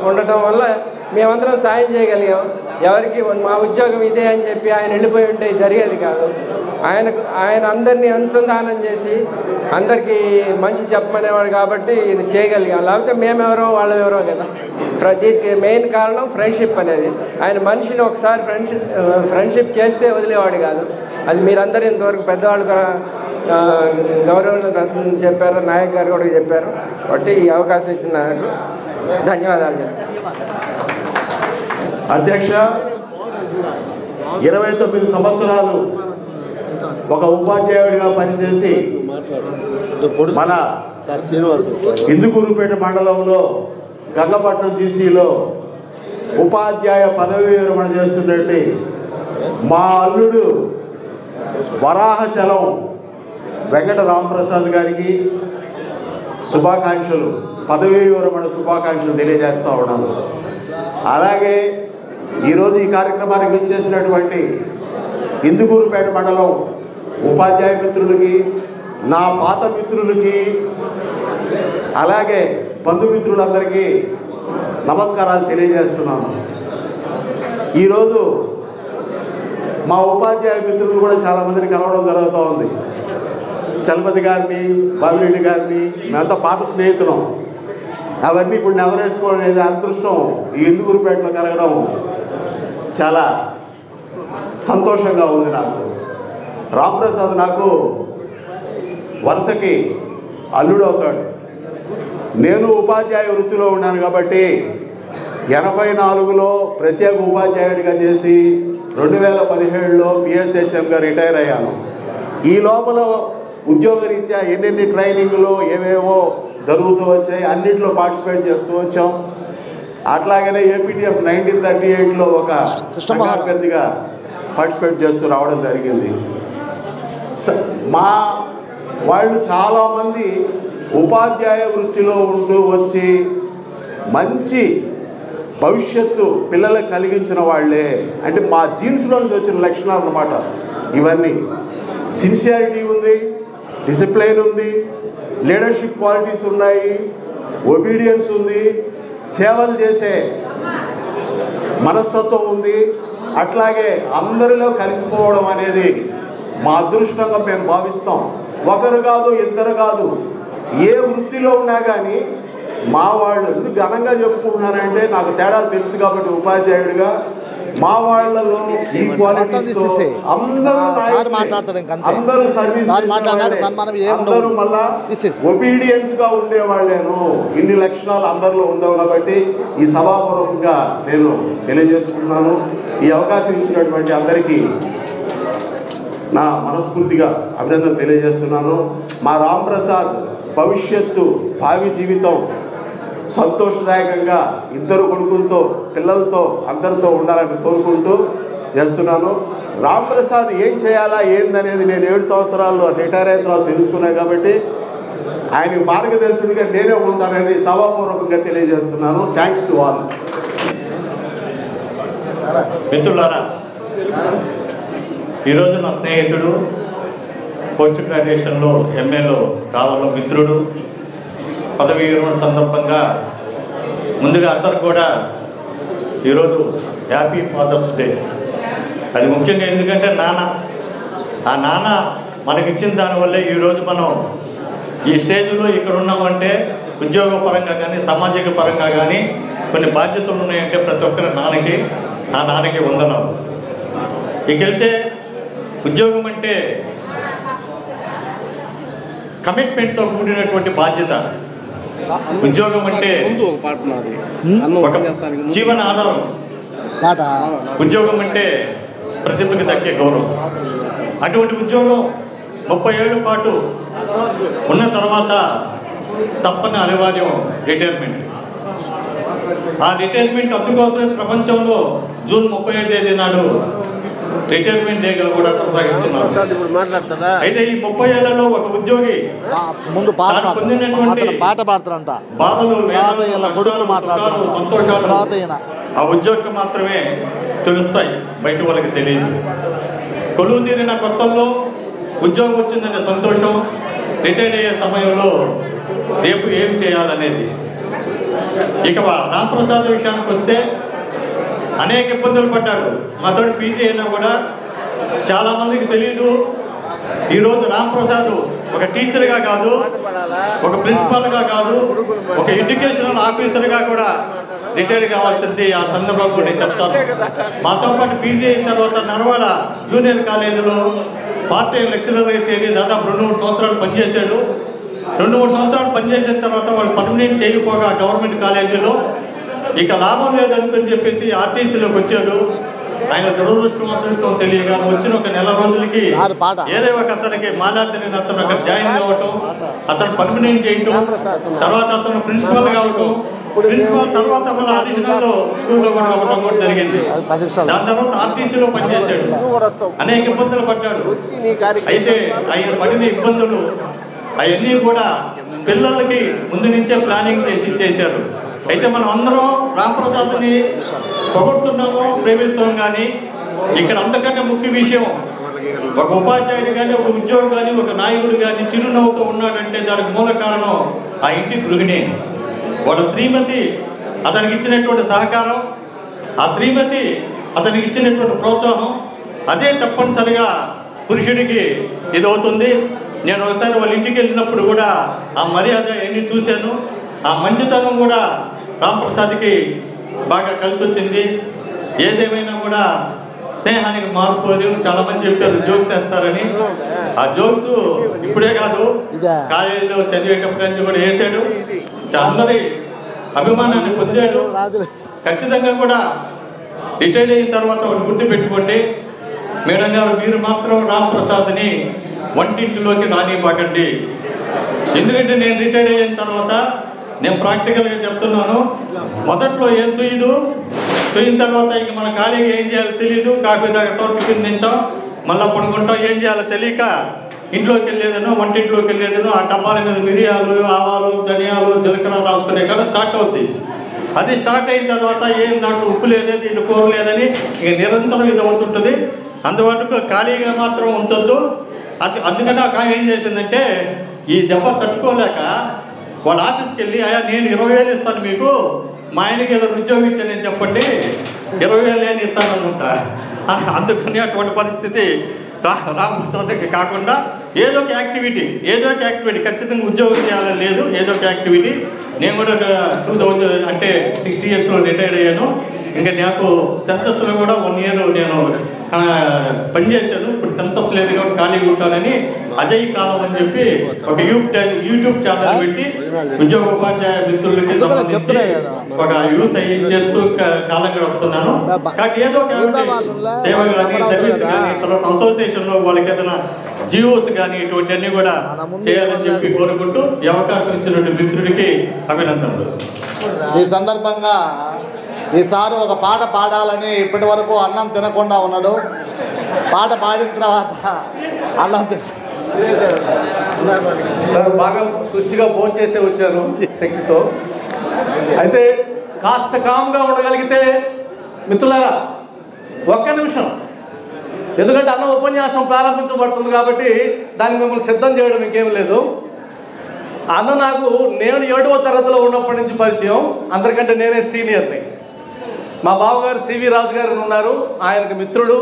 ఉండటం వల్ల మేమందరం సాయం చేయగలిగాం. ఎవరికి మా ఉద్యోగం ఇదే అని చెప్పి ఆయన వెళ్ళిపోయి ఉంటే జరిగేది కాదు. ఆయన అందరినీ అనుసంధానం చేసి అందరికీ మంచి చెప్పమనేవాడు కాబట్టి ఇది చేయగలిగాం. లేకపోతే మేమెవరో వాళ్ళెవరో కదా. దీనికి మెయిన్ కారణం ఫ్రెండ్షిప్ అనేది. ఆయన మనిషిని ఒకసారి ఫ్రెండ్షిప్ చేస్తే వదిలేవాడు కాదు. అది మీరందరూ ఇంతవరకు పెద్దవాళ్ళు కూడా గౌరవం చెప్పారు, నాయక్ గారు కూడా చెప్పారు. కాబట్టి ఈ అవకాశం ఇచ్చిన నాకు ధన్యవాదాలు. అధ్యక్ష, 29 సంవత్సరాలు ఒక ఉపాధ్యాయుడిగా పనిచేసి మన ఇందుకూరుపేట మండలంలో గంగపట్నం జీసీలో ఉపాధ్యాయ పదవి విరమణ చేస్తున్నట్టు మా అల్లుడు వరాహచలం వెంకట రామప్రసాద్ గారికి శుభాకాంక్షలు, పదవీ విరమణ శుభాకాంక్షలు తెలియజేస్తూ ఉన్నాను. అలాగే ఈరోజు ఈ కార్యక్రమానికి వచ్చేసినటువంటి ఇందుకూరుపేట మండలం ఉపాధ్యాయ మిత్రులకి, నా పాత మిత్రులకి, అలాగే బంధుమిత్రులందరికీ నమస్కారాలు తెలియజేస్తున్నాను. ఈరోజు మా ఉపాధ్యాయ మిత్రులు కూడా చాలామందిని కలవడం జరుగుతూ ఉంది. చలపతి గారిని, బాబిరెడ్డి గారిని, మేమంతా పాత స్నేహితులం. అవన్నీ ఇప్పుడు నెవరేసుకోవడం అనేది అదృష్టం ఈ ఇందుకూరుపేటలో కలగడం చాలా సంతోషంగా ఉంది నాకు. రాంప్రసాద్ నాకు వరుసకి అల్లుడు అవుతాడు. నేను ఉపాధ్యాయ వృత్తిలో ఉన్నాను కాబట్టి 84లో ప్రత్యేక ఉపాధ్యాయుడిగా చేసి 2017లో పిఎస్హెచ్ఎంగా రిటైర్ అయ్యాను. ఈ లోపల ఉద్యోగరీత్యా ఎన్నెన్ని ట్రైనింగ్లు ఏవేవో జరుగుతూ వచ్చాయి, అన్నింటిలో పార్టిసిపేట్ చేస్తూ వచ్చాం. అట్లాగనే ఏపీటీఎఫ్ 1938లో ఒక అభ్యర్థిగా పార్టిసిపేట్ చేస్తూ రావడం జరిగింది. మా వాళ్ళు చాలామంది ఉపాధ్యాయ వృత్తిలో ఉంటూ వచ్చి మంచి భవిష్యత్తు పిల్లలకు కలిగించిన వాళ్ళే. అంటే మా జీన్స్లో నుంచి వచ్చిన లక్షణాలు అన్నమాట ఇవన్నీ. సిన్సియారిటీ ఉంది, డిసిప్లైన్ ఉంది, లీడర్షిప్ క్వాలిటీస్ ఉన్నాయి, ఒబీడియన్స్ ఉంది, సేవలు చేసే మనస్తత్వం ఉంది. అట్లాగే అందరిలో కలిసిపోవడం అనేది మా అదృష్టంగా మేము భావిస్తాం. ఒకరు కాదు, ఇద్దరు కాదు, ఏ వృత్తిలో ఉన్నా కానీ మా వాళ్ళు ఎందుకు ఘనంగా చెప్పుకుంటున్నారంటే నాకు తేడాలు తెలుసు కాబట్టి ఉపాధ్యాయుడిగా మా వాళ్ళలో ఈ క్వాలిటీస్తో అందరూ సర్వీస్ అందరూ మళ్ళా ఒబీడియన్స్ గా ఉండేవాళ్ళేను. ఇన్ని లక్షణాలు అందరిలో ఉండవు కాబట్టి ఈ సభాపూర్వకంగా నేను తెలియజేసుకుంటున్నాను. ఈ అవకాశం ఇచ్చినటువంటి అందరికీ నా మనస్ఫూర్తిగా అభినందన తెలియజేస్తున్నాను. మా రాంప్రసాద్ భవిష్యత్తు భావి జీవితం సంతోషదాయకంగా ఇద్దరు కొడుకులతో పిల్లలతో అందరితో ఉండాలని కోరుకుంటూ చేస్తున్నాను. రాంప్రసాద్ ఏం చేయాలా ఏందనేది నేను 7 సంవత్సరాల్లో రిటైర్ అయిన తర్వాత తెలుసుకున్నాను కాబట్టి ఆయన మార్గదర్శకుడిగా నేనే ఉంటానని సభాపూర్వకంగా తెలియజేస్తున్నాను. Thanks to all. మిత్రులారా, ఈరోజు నా స్నేహితుడు పోస్ట్ గ్రాడ్యుయేషన్లో ఎంఏలో రావాలో మిత్రుడు పదవీ విరమణ సందర్భంగా ముందుగా అందరూ కూడా ఈరోజు హ్యాపీ ఫాదర్స్ డే. అది ముఖ్యంగా ఎందుకంటే ఆ నాన్న మనకిచ్చిన దానివల్లే ఈరోజు మనం ఈ స్టేజ్లో ఇక్కడ ఉన్నామంటే ఉద్యోగపరంగా కానీ సామాజిక పరంగా కానీ కొన్ని బాధ్యతలు ఉన్నాయంటే ప్రతి ఒక్కరి నాన్నకి వందనాలు. ఇక వెళ్తే ఉద్యోగం అంటే కమిట్మెంట్తో కూడినటువంటి బాధ్యత. ఉద్యోగం అంటే ఒక జీవన ఆధారం. ఉద్యోగం అంటే ప్రతిభకి దక్కే గౌరవం. అటువంటి ఉద్యోగం 30 ఏళ్ళ పాటు ఉన్న తర్వాత తప్పని అనివార్యం రిటైర్మెంట్. ఆ రిటైర్మెంట్ అందుకోసమే ప్రపంచంలో జూన్ 35వ తేదీ నాడు రిటైర్మెంట్ డేగా కూడా కొనసాగిస్తున్నారు. అయితే ఈ 30 ఏళ్లలో ఒక ఉద్యోగి పొందినటువంటి బాధలు, సంతోషాలు ఆ ఉద్యోగికి మాత్రమే తెలుస్తాయి, బయట వాళ్ళకి తెలియదు. కొలువు తీరిన కొత్తల్లో ఉద్యోగం వచ్చిందనే సంతోషం, రిటైర్ అయ్యే సమయంలో రేపు ఏం చేయాలనేది. ఇక రాంప్రసాద్ విషయానికి వస్తే అనేక ఇబ్బందులు పడ్డాడు. మాతో పీజీ అయినా కూడా చాలామందికి తెలియదు. ఈరోజు రాంప్రసాద్ ఒక టీచర్గా కాదు, ఒక ప్రిన్సిపాల్గా కాదు, ఒక ఎడ్యుకేషనల్ ఆఫీసర్గా కూడా రిటైర్ కావాల్సింది ఆ సందర్భంలో నేను చెప్తాను. మాతో పాటు పీజీ అయిన తర్వాత నర్వాడ జూనియర్ కాలేజీలో పార్ట్ టైం లెక్చరర్గా చేరి దాదాపు 2-3 సంవత్సరాలు పనిచేశాడు. 2-3 సంవత్సరాలు పనిచేసిన తర్వాత వాళ్ళు పర్మనెంట్ చేయకపోగా గవర్నమెంట్ కాలేజీలో ఇక లాభం లేదని చెప్పేసి ఆర్టీసీలోకి వచ్చాడు. ఆయన దురదృష్టం తెలియగా వచ్చిన ఒక నెల రోజులకి ఏదో ఒక అతనికి మాలాద్రి అతను అక్కడ జాయిన్ కావటం, అతను పర్మనెంట్ చేయటం, తర్వాత అతను ప్రిన్సిపల్ కావటం, ప్రిన్సిపల్ తర్వాత మళ్ళీ అడిషనల్లో స్కూల్లో కూడా అవ్వడం కూడా జరిగింది. దాని తర్వాత ఆర్టీసీలో పనిచేశాడు. అనేక ఇబ్బందులు పడ్డాడు. అయితే ఆయన పడిన ఇబ్బందులు అవన్నీ కూడా పిల్లలకి ముందు నుంచే ప్లానింగ్ చేశారు. అయితే మనం అందరం రాంప్రసాద్ని పొగడుతున్నాము, ప్రేమిస్తున్నాం. కానీ ఇక్కడ అంతకంటే ముఖ్య విషయం ఒక ఉపాధ్యాయుడు కానీ, ఒక ఉద్యోగి కానీ, ఒక నాయకుడు కానీ చిరునవ్వుతో ఉన్నాడంటే దానికి మూల కారణం ఆ ఇంటి గృహిణి. వాళ్ళ శ్రీమతి అతనికి ఇచ్చినటువంటి సహకారం, ఆ శ్రీమతి అతనికి ఇచ్చినటువంటి ప్రోత్సాహం, అదే తప్పనిసరిగా పురుషుడికి ఇది అవుతుంది. నేను ఒకసారి వాళ్ళ ఇంటికి వెళ్ళినప్పుడు కూడా ఆ మర్యాద ఎన్ని చూశాను, ఆ మంచితనం కూడా రాంప్రసాద్కి బాగా కలిసి వచ్చింది. ఏదేమైనా కూడా స్నేహానికి మారుకోదు. చాలామంది చెప్పారు జోక్స్ వేస్తారని. ఆ జోక్స్ ఇప్పుడే కాదు, కాలేజీలో చదివేటప్పటి నుంచి కూడా వేసాడు. అందరి అభిమానాన్ని పొందాడు. ఖచ్చితంగా కూడా రిటైర్డ్ అయిన తర్వాత ఒకటి గుర్తుపెట్టుకోండి, మేడం గారు, మీరు మాత్రం రాంప్రసాద్ని వంటింటిలోకి రానివ్వకండి. ఎందుకంటే నేను రిటైర్డ్ అయిన తర్వాత నేను ప్రాక్టికల్గా చెప్తున్నాను, మొదట్లో ఏం తొయ్యిన తర్వాత ఇంక మన ఖాళీగా ఏం చేయాలో తెలియదు. కాఫీ తాగుతాం, టిఫిన్ తింటాం, మళ్ళీ పడుకుంటాం. ఏం చేయాలో తెలియక ఇంట్లోకి వెళ్ళేదనో వంటింట్లోకి వెళ్ళేదనో ఆ డబ్బాల మీద మిరియాలు, ఆవాలు, ధనియాలు, జీలకర్ర రాసుకునే కాడ స్టార్ట్ అవుతుంది. అది స్టార్ట్ అయిన తర్వాత ఏం దాంట్లో ఉప్పు లేదే, దీంట్లో కూర లేదని ఇక నిరంతరం ఇది అవుతుంటుంది. అందువరకు ఖాళీగా మాత్రం ఉంచొద్దు. అందుకని ఆ ఏం చేసిందంటే ఈ దెబ్బ తట్టుకోలేక వాళ్ళ ఆఫీస్కి వెళ్ళి, అయ్యా నేను 20,000 ఇస్తాను మీకు, మా ఆయనకి ఏదో ఉద్యోగం ఇచ్చానని చెప్పండి, 20,000 నేను ఇస్తాను అనుకుంటా. అందుకని అటువంటి పరిస్థితి రామప్రసాద్కి కాకుండా ఏదో ఒక యాక్టివిటీ ఖచ్చితంగా ఉద్యోగం చేయాలని లేదు, ఏదో ఒక యాక్టివిటీ. నేను కూడా 2000 అంటే 60 ఇయర్స్లో రిటైర్డ్ అయ్యాను. ఇంకా నాకు సెన్సస్లో కూడా 1 ఇయర్ నేను పనిచేశాను. ఇప్పుడు సెన్సస్ లేదు కాబట్టి ఖాళీగా ఉంటానని అజయ్ కాలం అని చెప్పి ఒక యూట్యూబ్ ఛానల్ పెట్టి ఉద్యోగ ఉపాధ్యాయ మిత్రులకి సంబంధించి ఒక యూస్ అయ్యి చేస్తూ కాలం గడుపుతున్నాను. కాబట్టి ఏదో సేవ కానీ, సర్వీస్ కానీ, తర్వాత అసోసియేషన్లో వాళ్ళకి ఏదైనా జియోస్ కానీ ఇటువంటివన్నీ కూడా చేయాలని చెప్పి కోరుకుంటూ ఈ అవకాశం ఇచ్చినటువంటి మిత్రుడికి అభినందనలు. ఈ సందర్భంగా ఈసారి ఒక పాట పాడాలని ఇప్పటి వరకు అన్నం తినకుండా ఉన్నాడు. పాట పాడిన తర్వాత అన్నం బాగా సృష్టిగా భోజనం చేసే వచ్చాను శక్తితో. అయితే కాస్త కామ్గా ఉండగలిగితే మిత్రులారా ఒక్క నిమిషం, ఎందుకంటే అన్న ఉపన్యాసం ప్రారంభించబడుతుంది కాబట్టి దాన్ని మిమ్మల్ని సిద్ధం చేయడం ఇంకేం లేదు. అన్న నాకు నేను 7వ తరగతిలో ఉన్నప్పటి నుంచి పరిచయం, అందరికంటే నేనే సీనియర్ని. మా బావగారు సివి రాజు గారు ఉన్నారు, ఆయనకు మిత్రుడు,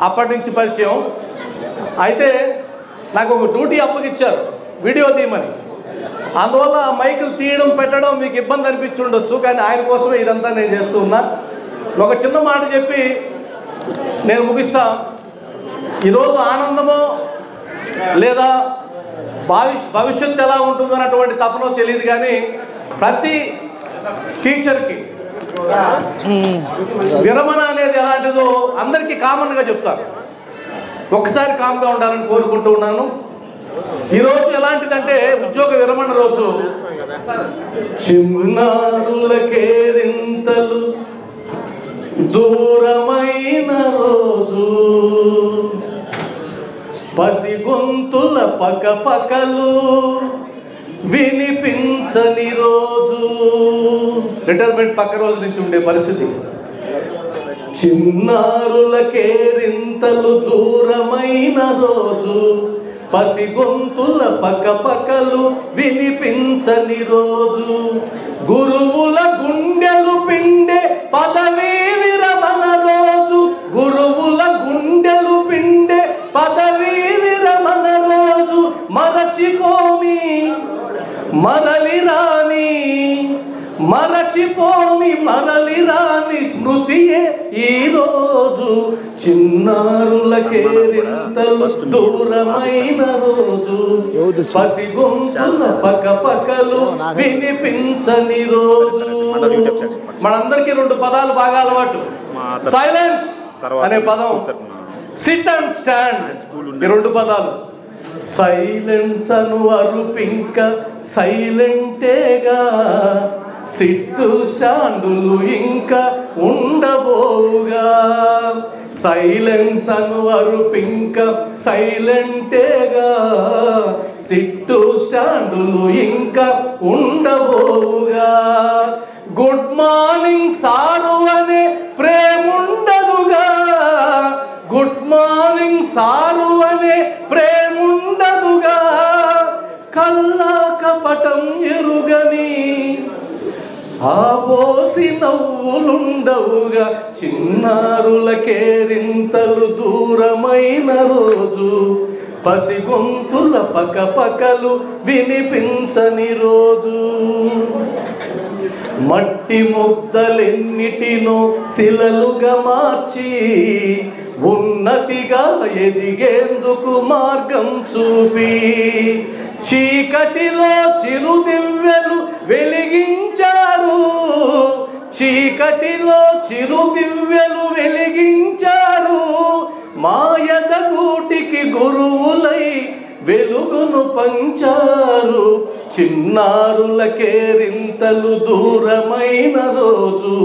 అప్పటి నుంచి పరిచయం. అయితే నాకు ఒక డ్యూటీ అప్పగిచ్చారు, వీడియో తీయమని. అందువల్ల ఆ మైకులు తీయడం పెట్టడం మీకు ఇబ్బంది అనిపించి ఉండొచ్చు, కానీ ఆయన కోసమే ఇదంతా నేను చేస్తూ ఉన్నా. ఒక చిన్న మాట చెప్పి నేను ముగిస్తా. ఈరోజు ఆనందమో లేదా భవిష్యత్తు ఎలా ఉంటుందో అన్నటువంటి తపనో తెలియదు, కానీ ప్రతి టీచర్కి విరమణ అనేది ఎలాంటిదో అందరికీ కామన్గా చెప్తారు. ఒక్కసారి కామ్గా ఉండాలని కోరుకుంటూ ఉన్నాను. ఈరోజు ఎలాంటిదంటే ఉద్యోగ విరమణ రోజు. చిన్నారులకేరింతలు దూరమైన రోజు, పసిగొంతుల పకపకలు వినిపించని రోజు. రిటైర్మెంట్ పక్క రోజు నుంచి ఉండే పరిస్థితి. చిన్నారులకేరింతలు దూరమైన రోజు, పసిగొంతుల పకపకలు వినిపించని రోజు, గురువుల గుండెలు పిండే పదవీ విరమణ రోజు, గురువుల గుండెలు పిండే పదవీ విరమణ రోజు, మరచిపోని మరలి రాని, మరచిపోని మరలి రాని స్మృతియే ఈరోజు, చిన్నారులకేరింతలు దూరమైన రోజు, పసిగొంతుల పకపకలు వినిపించని రోజు. మనందరికీ 2 పదాలు బాగా అలవాటు. సైలెన్స్ అనే పదం, సిట్ అండ్ స్టాండ్, ఈ 2 పదాలు. సైలెన్స్ అను అరుపింక సైలెంటేగా, సిట్టు స్టాండులు ఇంకా ఉండబోగా. సైలెన్స్ అను అరుపింక సైలెంటేగా, సిట్టు స్టాండులు ఇంకా ఉండబోగా. గుడ్ మార్నింగ్ సారు అనే ప్రేముండదుగా, గుడ్ మార్నింగ్ సారు ప్రేముండదుగా, కల్లా కపటం ఎరుగని ఆ పోసి నవ్వులుండవుగా, చిన్నారుల కేరింతలు దూరమైన రోజు, పసిగొంతుల పకపకలు వినిపించని రోజు, మట్టి ముద్దలెన్నిటినో శిలలుగా మార్చి ఉన్నతిగా ఎదిగేందుకు మార్గం చూపి, చీకటిలో చిరుదివ్వెలు వెలిగించారు, చీకటిలో చిరుదివ్వెలు వెలిగించారు, మాయదగూటికి గురువులై వెలుగును పంచారు, చిన్నారుల కేరింతలు దూరమైన రోజు,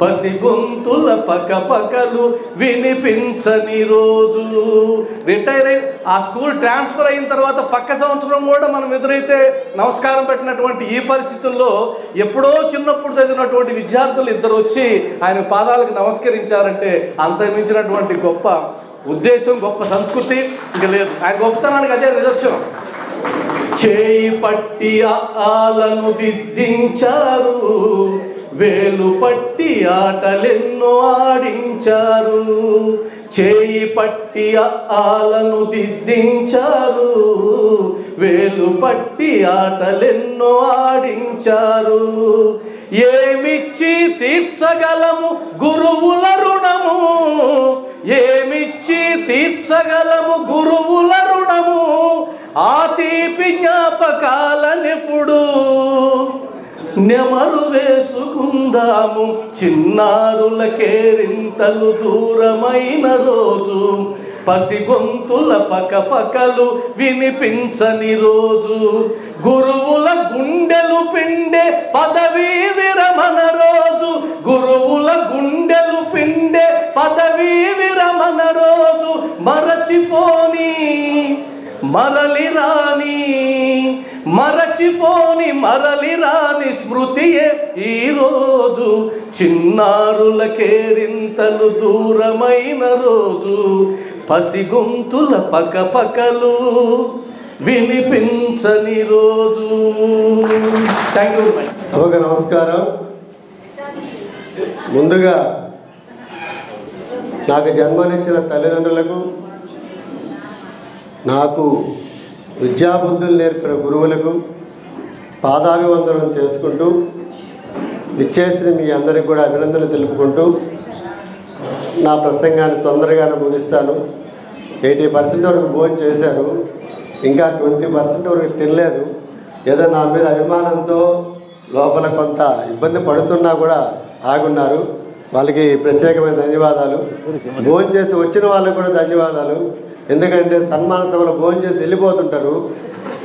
పసిగొంతుల పకపకలు వినిపించని రోజు. రిటైర్ అయి ఆ స్కూల్ ట్రాన్స్ఫర్ అయిన తర్వాత పక్క సంవత్సరం కూడా మనం ఎదురైతే నమస్కారం పెట్టినటువంటి ఈ పరిస్థితుల్లో ఎప్పుడో చిన్నప్పుడు చదివినటువంటి విద్యార్థులు ఇద్దరు వచ్చి ఆయన పాదాలకు నమస్కరించారంటే అంత మించినటువంటి గొప్ప ఉద్దేశం, గొప్ప సంస్కృతి ఇంకా లేదు. ఆయన గొప్పతనానికి అదే నిదర్శనం. చేయి పట్టి ఆలను దిద్దించారు, వేలు పట్టి ఆటలెన్నో ఆడించారు, చేయి పట్టి ఆలను దిద్దించారు, వేలు పట్టి ఆటలెన్నో ఆడించారు, ఏమిచ్చి తీర్చగలము గురువుల రుణము, ఏమిచ్చి తీర్చగలము గురువుల రుణము, ఆ తీపి జ్ఞాపకాలనెప్పుడు నెమరు వేసుకుందాము, చిన్నారుల కేరింతలు దూరమైన రోజు, పసిగొంతుల పకపకలు వినిపించని రోజు, గురువుల గుండెలు పిండే పదవీ విరమణ రోజు, గురువుల గుండెలు పిండే పదవీ విరమణ రోజు, మరచిపోని మరలి రాని, మరచిపోని మరలి రాని స్మృతియే ఈరోజు, చిన్నారుల కేరింతలు దూరమైన రోజు, పసిగొంతుల పకపకలు వినిపించని రోజు. Thank you. సభకు నమస్కారం. ముందుగా నాకు జన్మనిచ్చిన తల్లిదండ్రులకు, నాకు విద్యాబుద్ధులు నేర్పిన గురువులకు పాదాభివందనం చేసుకుంటూ విచ్చేసిన మీ అందరికీ కూడా అభినందనలు తెలుపుకుంటూ నా ప్రసంగాన్ని తొందరగానే ముగిస్తాను. 80% వరకు భోజనం చేశారు, ఇంకా 20% వరకు తినలేదు. ఏదో నా మీద అభిమానంతో లోపల కొంత ఇబ్బంది పడుతున్నా కూడా ఆగున్నారు. వాళ్ళకి ప్రత్యేకమైన ధన్యవాదాలు. భోజనం చేసి వచ్చిన వాళ్ళకు కూడా ధన్యవాదాలు. ఎందుకంటే సన్మాన సభలో భోజనం చేసి వెళ్ళిపోతుంటారు,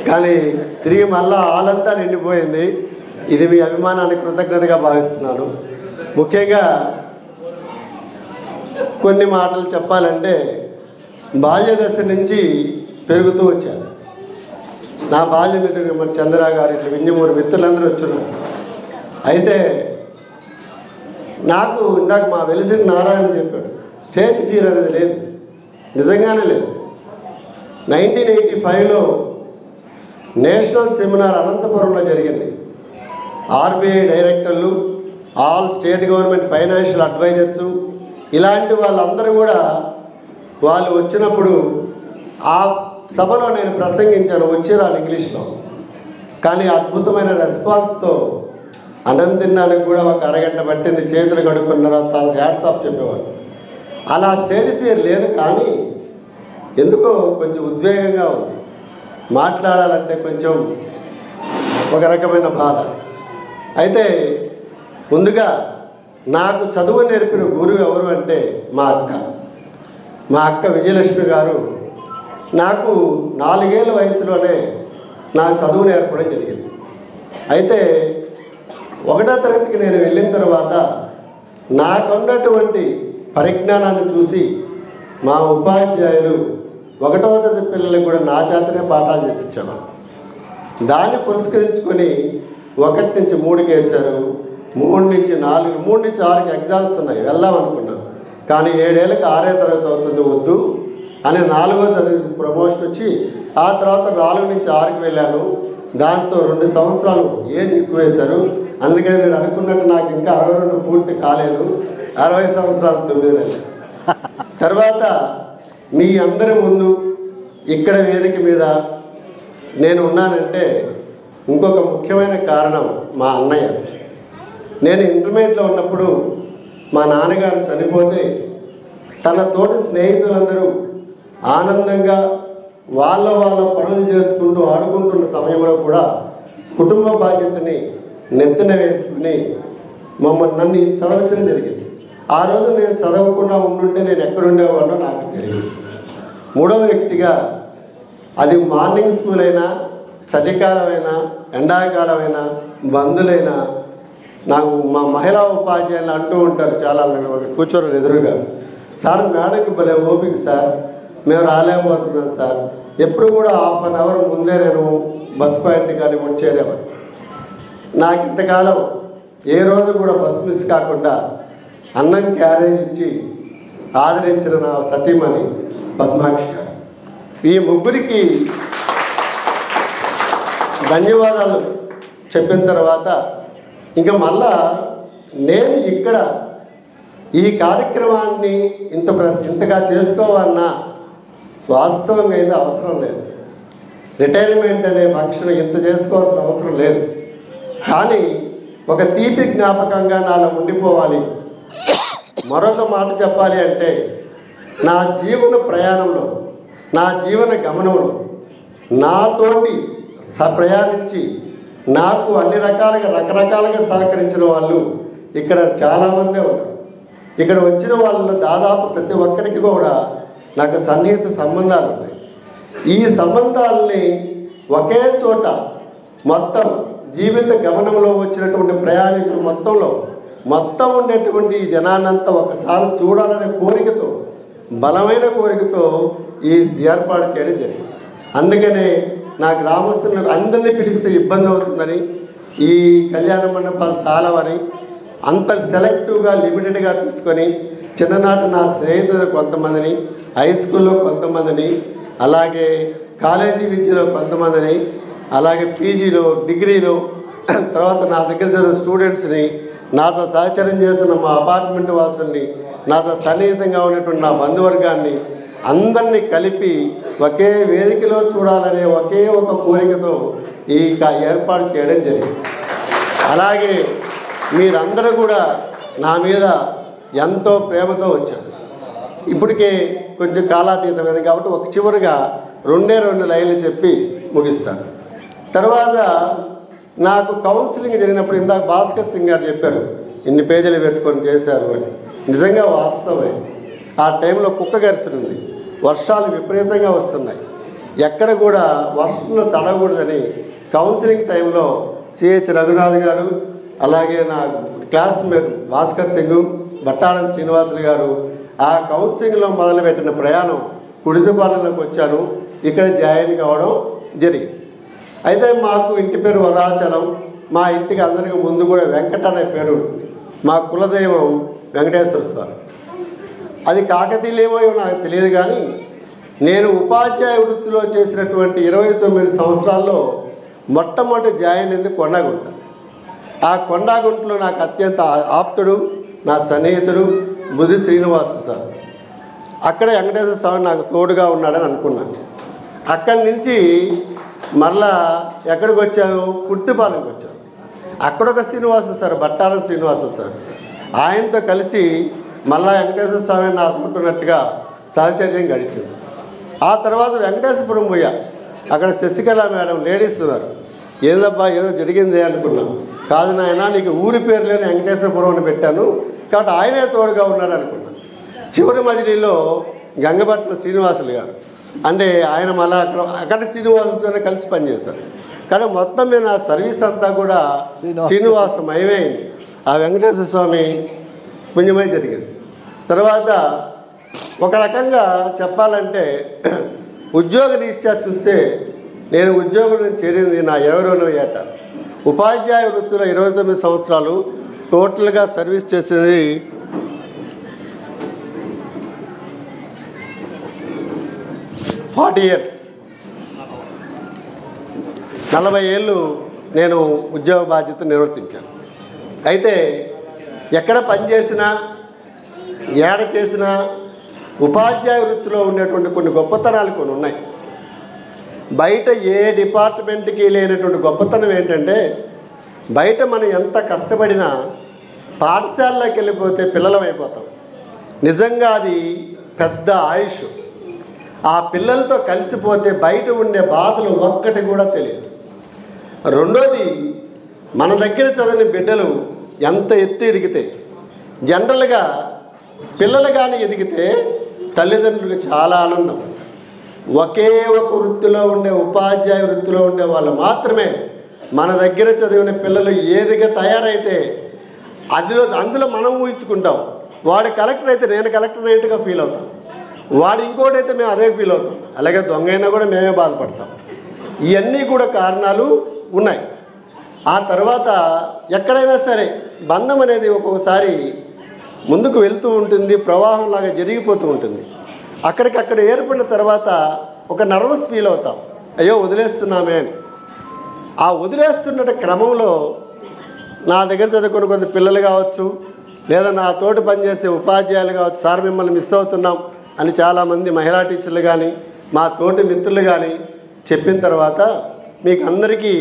కానీ తిరిగి మళ్ళా హాలంతా నిండిపోయింది. ఇది మీ అభిమానానికి కృతజ్ఞతగా భావిస్తున్నాను. ముఖ్యంగా కొన్ని మాటలు చెప్పాలంటే, బాల్య దశ నుంచి పెరుగుతూ వచ్చాను. నా బాల్య మిత్రుడు మన చంద్ర గారు, ఇట్లా వింజమూరు మిత్రులందరూ వచ్చున్నారు. అయితే నాకు ఇందాక మా వెలిసిన నారాయణ చెప్పాడు, స్టేజ్ ఫియర్ అనేది లేదు, నిజంగానే లేదు. 1985లో నేషనల్ సెమినార్ అనంతపురంలో జరిగింది. ఆర్బీఐ డైరెక్టర్లు, ఆల్ స్టేట్ గవర్నమెంట్ ఫైనాన్షియల్ అడ్వైజర్సు, ఇలాంటి వాళ్ళందరూ కూడా వాళ్ళు వచ్చినప్పుడు ఆ సభలో నేను ప్రసంగించాను, వచ్చేరాను ఇంగ్లీష్లో. కానీ అద్భుతమైన రెస్పాన్స్తో అన్నం తినడానికి కూడా ఒక అరగంట పట్టింది, చేతులు కడుక్కున్న తర్వాత హ్యాట్స్ ఆఫ్ చెప్పేవాడు. అలా స్టేజ్ ఫియర్ లేదు, కానీ ఎందుకో కొంచెం ఉద్వేగంగా ఉంది. మాట్లాడాలంటే కొంచెం ఒక రకమైన బాధ. అయితే ముందుగా నాకు చదువు నేర్పిన గురువు ఎవరు అంటే మా అక్క విజయలక్ష్మి గారు. నాకు 4 ఏళ్ళ వయసులోనే నా చదువు నేర్పడం జరిగింది. అయితే 1వ తరగతికి నేను వెళ్ళిన తర్వాత నాకున్నటువంటి పరిజ్ఞానాన్ని చూసి మా ఉపాధ్యాయులు 1వ తరగతి పిల్లలకు కూడా నా చేతనే పాఠాలు చెప్పించాను. దాన్ని పురస్కరించుకొని 1 నుంచి 3కి వేశారు, 3 నుంచి 4, 3 నుంచి 6కి ఎగ్జామ్స్ ఉన్నాయి. వెళ్దాం అనుకున్నాం, కానీ 7 ఏళ్ళకి 6వ తరగతి అవుతుంది, వద్దు అని 4వ తరగతి ప్రమోషన్ వచ్చి ఆ తర్వాత 4 నుంచి 6కి వెళ్ళాను. దాంతో 2 సంవత్సరాలు ఏజ్ ఎక్కువ వేశారు. అందుకని మీరు అనుకున్నట్టు నాకు ఇంకా 62 పూర్తి కాలేదు. 60 సంవత్సరాలు 9 నెలలు. తర్వాత మీ అందరి ముందు ఇక్కడ వేదిక మీద నేను ఉన్నానంటే ఇంకొక ముఖ్యమైన కారణం మా అన్నయ్య. నేను ఇంటర్మీడియట్లో ఉన్నప్పుడు మా నాన్నగారు చనిపోతే తన తోటి స్నేహితులందరూ ఆనందంగా వాళ్ళ పనులు చేసుకుంటూ ఆడుకుంటున్న సమయంలో కూడా కుటుంబ బాధ్యతని నెత్తిన వేసుకుని నన్ను చదవచ్చడం జరిగింది. ఆ రోజు నేను చదవకుండా ఉండుంటే నేను ఎక్కడుండేవాడినో నాకు తెలియదు. 3వ వ్యక్తిగా అది మార్నింగ్ స్కూల్ అయినా, చలికాలమైనా, ఎండాకాలమైనా, బంధులైనా నాకు మా మహిళా ఉపాధ్యాయులు అంటూ ఉంటారు, చాలా కూర్చోరు ఎదురుగా, సార్ మేడంకి భలే ఓపిక సార్, మేము రాలేకపోతున్నాం సార్, ఎప్పుడు కూడా ½ అన్ అవర్ ముందే నేను బస్ పాయింట్ కానీ వచ్చేరేవాడు. నాకు ఇంతకాలం ఏ రోజు కూడా బస్సు మిస్ కాకుండా అన్నం క్యారేజ్ ఇచ్చి ఆదరించిన నా సతీమణి పద్మాక్షి. ఈ ముగ్గురికి ధన్యవాదాలు చెప్పిన తర్వాత ఇంకా మళ్ళా నేను ఇక్కడ ఈ కార్యక్రమాన్ని ఇంతగా చేసుకోవాలన్నా వాస్తవంగా అయితే అవసరం లేదు. రిటైర్మెంట్ అనే ఫంక్షన్ ఇంత చేసుకోవాల్సిన అవసరం లేదు. కానీ ఒక తీపి జ్ఞాపకంగా నాలో ఉండిపోవాలి. మరొక మాట చెప్పాలి అంటే నా జీవన ప్రయాణంలో, నా జీవన గమనంలో నాతోటి ప్రయాణించి నాకు అన్ని రకరకాలుగా సహకరించిన వాళ్ళు ఇక్కడ చాలామందే ఉన్నారు. ఇక్కడ వచ్చిన వాళ్ళు దాదాపు ప్రతి ఒక్కరికి కూడా నాకు సన్నిహిత సంబంధాలు ఉన్నాయి. ఈ సంబంధాలని ఒకే చోట మొత్తం జీవిత గమనంలో వచ్చినటువంటి ప్రయాణికులు మొత్తం ఉండేటువంటి ఈ జనాన్నంతా ఒకసారి చూడాలనే కోరికతో, బలమైన కోరికతో ఈ ఏర్పాటు చేయడం జరిగింది. అందుకనే నా గ్రామస్తులకు అందరినీ పిలిస్తే ఇబ్బంది అవుతుందని, ఈ కళ్యాణ మండపాలు చాలవని అంత సెలెక్టివ్గా లిమిటెడ్గా తీసుకొని చిన్ననాటి నా స్నేహితులు కొంతమందిని, హై స్కూల్లో కొంతమందిని, అలాగే కాలేజీ విద్యలో కొంతమందిని, అలాగే పీజీలో, డిగ్రీలో, తర్వాత నా దగ్గర చదివిన స్టూడెంట్స్ని, నాతో సహచరం చేసిన మా అపార్ట్మెంట్ వాసుల్ని, నాతో సన్నిహితంగా ఉన్నటువంటి నా బంధువర్గాన్ని అందరినీ కలిపి ఒకే వేదికలో చూడాలనే ఒకే ఒక కోరికతో ఈ ఏర్పాటు చేయడం జరిగింది. అలాగే మీరందరూ కూడా నా మీద ఎంతో ప్రేమతో వచ్చారు. ఇప్పటికే కొంచెం కాలాతీతమైంది కాబట్టి ఒక చివరిగా 2 లైన్లు చెప్పి ముగిస్తాను. తర్వాత నాకు కౌన్సిలింగ్ జరిగినప్పుడు ఇందాక భాస్కర్ సింగ్ గారు చెప్పారు ఇన్ని పేజీలు పెట్టుకొని చేశారు అని. నిజంగా వాస్తవమే. ఆ టైంలో కుక్క గరిసింది, వర్షాలు విపరీతంగా వస్తున్నాయి, ఎక్కడ కూడా వర్షంలో తడవకూడదని కౌన్సిలింగ్ టైంలో సిహెచ్ రఘునాథ్ గారు, అలాగే నా క్లాస్మేట్ భాస్కర్ సింగ్, బట్టారం శ్రీనివాసులు గారు ఆ కౌన్సిలింగ్లో మొదలుపెట్టిన ప్రయాణం కుడితిపాలెంలోకి వచ్చాను. ఇక్కడ జాయిన్ కావడం జరిగింది. అయితే మాకు ఇంటి పేరు వరాచలం, మా ఇంటికి అందరికీ ముందు కూడా వెంకట అనే పేరు ఉంటుంది. మా కులదైవం వెంకటేశ్వర స్వామి. అది కాకతీయమో నాకు తెలియదు, కానీ నేను ఉపాధ్యాయ వృత్తిలో చేసినటువంటి 29 సంవత్సరాల్లో మొట్టమొదటి జాయిన్ అయింది కొండాగుంట. ఆ కొండాగుంటలో నాకు అత్యంత ఆప్తుడు, నా సన్నిహితుడు బుద్ధి శ్రీనివాసు సార్. అక్కడ వెంకటేశ్వర స్వామి నాకు తోడుగా ఉన్నాడని అనుకున్నాను. అక్కడి నుంచి మళ్ళా ఎక్కడికి వచ్చాను, కుర్తిపాలెంకి వచ్చాను. అక్కడ ఒక శ్రీనివాసు సార్, బట్టారం శ్రీనివాసు సార్, ఆయనతో కలిసి మళ్ళా వెంకటేశ్వర స్వామి నా అనుకుంటున్నట్టుగా సహచర్యం గడిచింది. ఆ తర్వాత వెంకటేశ్వరపురం పోయా. అక్కడ శశికళ మేడం లేడీస్ ఉన్నారు. ఏదబ్బా ఏదో జరిగింది అనుకున్నాం. కాదు నాయన, నీకు ఊరి పేరు లేని వెంకటేశ్వరపురం అని పెట్టాను కాబట్టి ఆయనే తోడుగా ఉన్నారు అనుకున్నాను. చివరి మజిలీలో గంగపట్ల శ్రీనివాసులు గారు, అంటే ఆయన మళ్ళీ అక్కడ శ్రీనివాసులతోనే కలిసి పనిచేశారు. కానీ మొత్తం మీద నా సర్వీస్ అంతా కూడా శ్రీనివాసమయమైంది. ఆ వెంకటేశ్వర స్వామి పుణ్యమై జరిగింది. తర్వాత ఒక రకంగా చెప్పాలంటే ఉద్యోగ రీత్యా చూస్తే నేను ఉద్యోగం చేరింది నా 22వ ఏట. ఉపాధ్యాయ వృత్తిలో 29 సంవత్సరాలు టోటల్గా సర్వీస్ చేసేది 40 years 40 ఏళ్ళు నేను ఉద్యోగ బాధ్యత నిర్వర్తించాను. అయితే ఎక్కడ పనిచేసినా ఏడ చేసినా ఉపాధ్యాయ వృత్తిలో ఉండేటువంటి కొన్ని గొప్పతనాలు కొన్ని ఉన్నాయి. బయట ఏ డిపార్ట్మెంట్కి లేనటువంటి గొప్పతనం ఏంటంటే, బయట మనం ఎంత కష్టపడినా పాఠశాలలోకి వెళ్ళిపోతే పిల్లలం అయిపోతాం. నిజంగా అది పెద్ద ఆయుష్. ఆ పిల్లలతో కలిసిపోతే బయట ఉండే బాధలు ఒక్కటి కూడా తెలియదు. రెండోది, మన దగ్గర చదివిన బిడ్డలు ఎంత ఎత్తు ఎదిగితే, జనరల్గా పిల్లలు కానీ ఎదిగితే తల్లిదండ్రులకు చాలా ఆనందం. ఒకే ఒక వృత్తిలో ఉండే ఉపాధ్యాయ వృత్తిలో ఉండే వాళ్ళు మాత్రమే మన దగ్గర చదివిన పిల్లలు ఏదిగా తయారైతే అందులో మనం ఊహించుకుంటాం. వాడు కలెక్టర్ అయితే నేను కలెక్టర్ అయినట్టుగా ఫీల్ అవుతాం, వాడు ఇంకోటి అయితే మేము అదే ఫీల్ అవుతాం. అలాగే దొంగ అయినా కూడా మేమే బాధపడతాం. ఇవన్నీ కూడా కారణాలు ఉన్నాయి. ఆ తర్వాత ఎక్కడైనా సరే బంధం అనేది ఒక్కొక్కసారి ముందుకు వెళ్తూ ఉంటుంది, ప్రవాహంలాగా జరిగిపోతూ ఉంటుంది. అక్కడికక్కడ ఏర్పడిన తర్వాత ఒక నర్వస్ ఫీల్ అవుతాం, అయ్యో వదిలేస్తున్నామే అని. ఆ వదిలేస్తున్న క్రమంలో నా దగ్గర చదువుకున్న కొంత పిల్లలు కావచ్చు, లేదా నా తోటి పనిచేసే ఉపాధ్యాయులు కావచ్చు, సార్ మిమ్మల్ని మిస్ అవుతున్నాం అని చాలామంది మహిళా టీచర్లు కానీ మా తోటి మిత్రులు కానీ చెప్పిన తర్వాత మీకు అందరికీ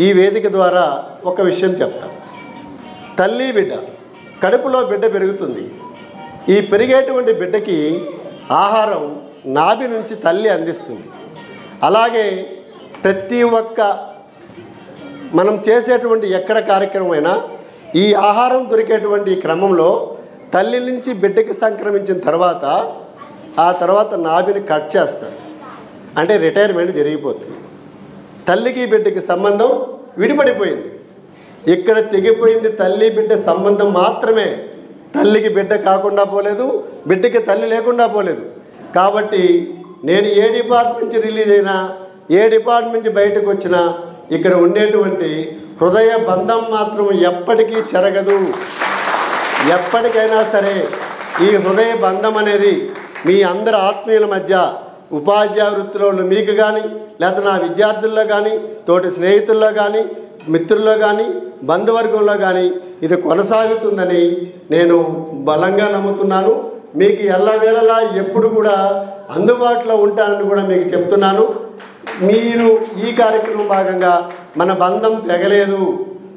ఈ వేదిక ద్వారా ఒక విషయం చెప్తాం. తల్లి బిడ్డ, కడుపులో బిడ్డ పెరుగుతుంది. ఈ పెరిగేటువంటి బిడ్డకి ఆహారం నాభి నుంచి తల్లి అందిస్తుంది. అలాగే ప్రతి ఒక్క మనం చేసేటువంటి ఎక్కడ కార్యక్రమమైనా ఈ ఆహారం దొరికేటువంటి క్రమంలో తల్లి నుంచి బిడ్డకి సంక్రమించిన తర్వాత ఆ తర్వాత నాభిని కట్ చేస్తారు, అంటే రిటైర్మెంట్ జరిగిపోతుంది. తల్లికి బిడ్డకి సంబంధం విడిపడిపోయింది. ఇక్కడ తెగిపోయింది తల్లి బిడ్డ సంబంధం మాత్రమే. తల్లికి బిడ్డ కాకుండా పోలేదు, బిడ్డకి తల్లి లేకుండా పోలేదు. కాబట్టి నేను ఏ డిపార్ట్మెంట్ నుంచి రిలీజ్ అయినా, ఏ డిపార్ట్మెంట్ నుంచి బయటకు వచ్చినా ఇక్కడ ఉండేటువంటి హృదయ బంధం మాత్రం ఎప్పటికీ చెరగదు. ఎప్పటికైనా సరే ఈ హృదయ బంధం అనేది మీ అందరి ఆత్మీయుల మధ్య, ఉపాధ్యాయ వృత్తిలో మీకు కానీ, లేదా నా విద్యార్థుల్లో కానీ, తోటి స్నేహితుల్లో కానీ, మిత్రుల్లో కానీ, బంధువర్గంలో కానీ ఇది కొనసాగుతుందని నేను బలంగా నమ్ముతున్నాను. మీకు ఎల్లవేళలా ఎప్పుడు కూడా అందుబాటులో ఉంటానని కూడా మీకు చెప్తున్నాను. మీరు ఈ కార్యక్రమం భాగంగా మన బంధం తెగలేదు,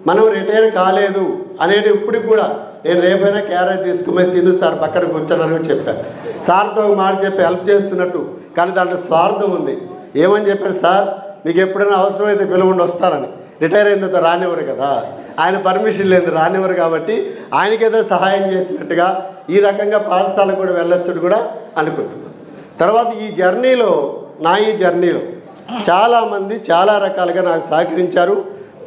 మనం రిటైర్ కాలేదు అనేది ఇప్పటికి కూడా నేను రేపైనా క్యారేజ్ తీసుకుని సీను సార్ పక్కన కూర్చున్నారని చెప్పాను. సార్తో మాట చెప్పి హెల్ప్ చేస్తున్నట్టు, కానీ దాంట్లో స్వార్థం ఉంది. ఏమని చెప్పారు సార్, మీకు ఎప్పుడైనా అవసరమైతే పిలవండి వస్తారని. రిటైర్ అయిన తర్వాత రానివ్వరు కదా, ఆయన పర్మిషన్ లేదు రానివ్వరు. కాబట్టి ఆయనకేదో సహాయం చేసినట్టుగా ఈ రకంగా పాఠశాలకు కూడా వెళ్ళొచ్చు కూడా అనుకుంటున్నాను. తర్వాత ఈ జర్నీలో చాలామంది చాలా రకాలుగా నాకు సహకరించారు.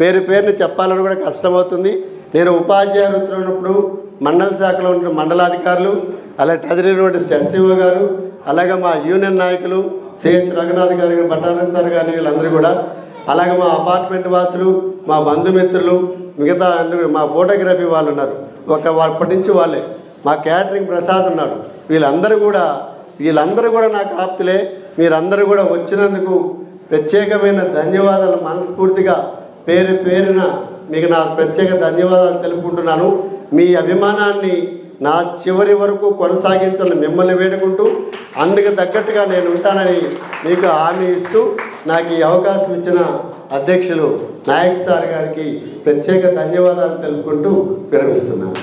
పేరుని చెప్పాలని కూడా కష్టమవుతుంది. నేను ఉపాధ్యాయ వృత్తిలో ఉన్నప్పుడు మండల శాఖలో ఉన్న మండలాధికారులు, అలాగే ట్రెజరీలో ఎస్టీఓ గారు, అలాగే మా యూనియన్ నాయకులు సిహెచ్ రఘునాథ్ గారు, బట్టారం సార్ గారు, వీళ్ళందరూ కూడా, అలాగే మా అపార్ట్మెంట్ వాసులు, మా బంధుమిత్రులు, మిగతా అందరూ, మా ఫోటోగ్రఫీ వాళ్ళు ఉన్నారు, అప్పటి నుంచి వాళ్ళే, మా క్యాటరింగ్ ప్రసాద్ ఉన్నాడు, వీళ్ళందరూ కూడా నాకు ఆప్తులే. మీరందరూ కూడా వచ్చినందుకు ప్రత్యేకమైన ధన్యవాదాలు. మనస్ఫూర్తిగా పేరున మీకు నా ప్రత్యేక ధన్యవాదాలు తెలుపుకుంటున్నాను. మీ అభిమానాన్ని నా చివరి వరకు కొనసాగించాలని మిమ్మల్ని వేడుకుంటూ, అందుకు తగ్గట్టుగా నేను ఉంటానని మీకు హామీ ఇస్తూ, నాకు ఈ అవకాశం ఇచ్చిన అధ్యక్షులు నాయక్ సార్ గారికి ప్రత్యేక ధన్యవాదాలు తెలుపుకుంటూ విరమిస్తున్నాను.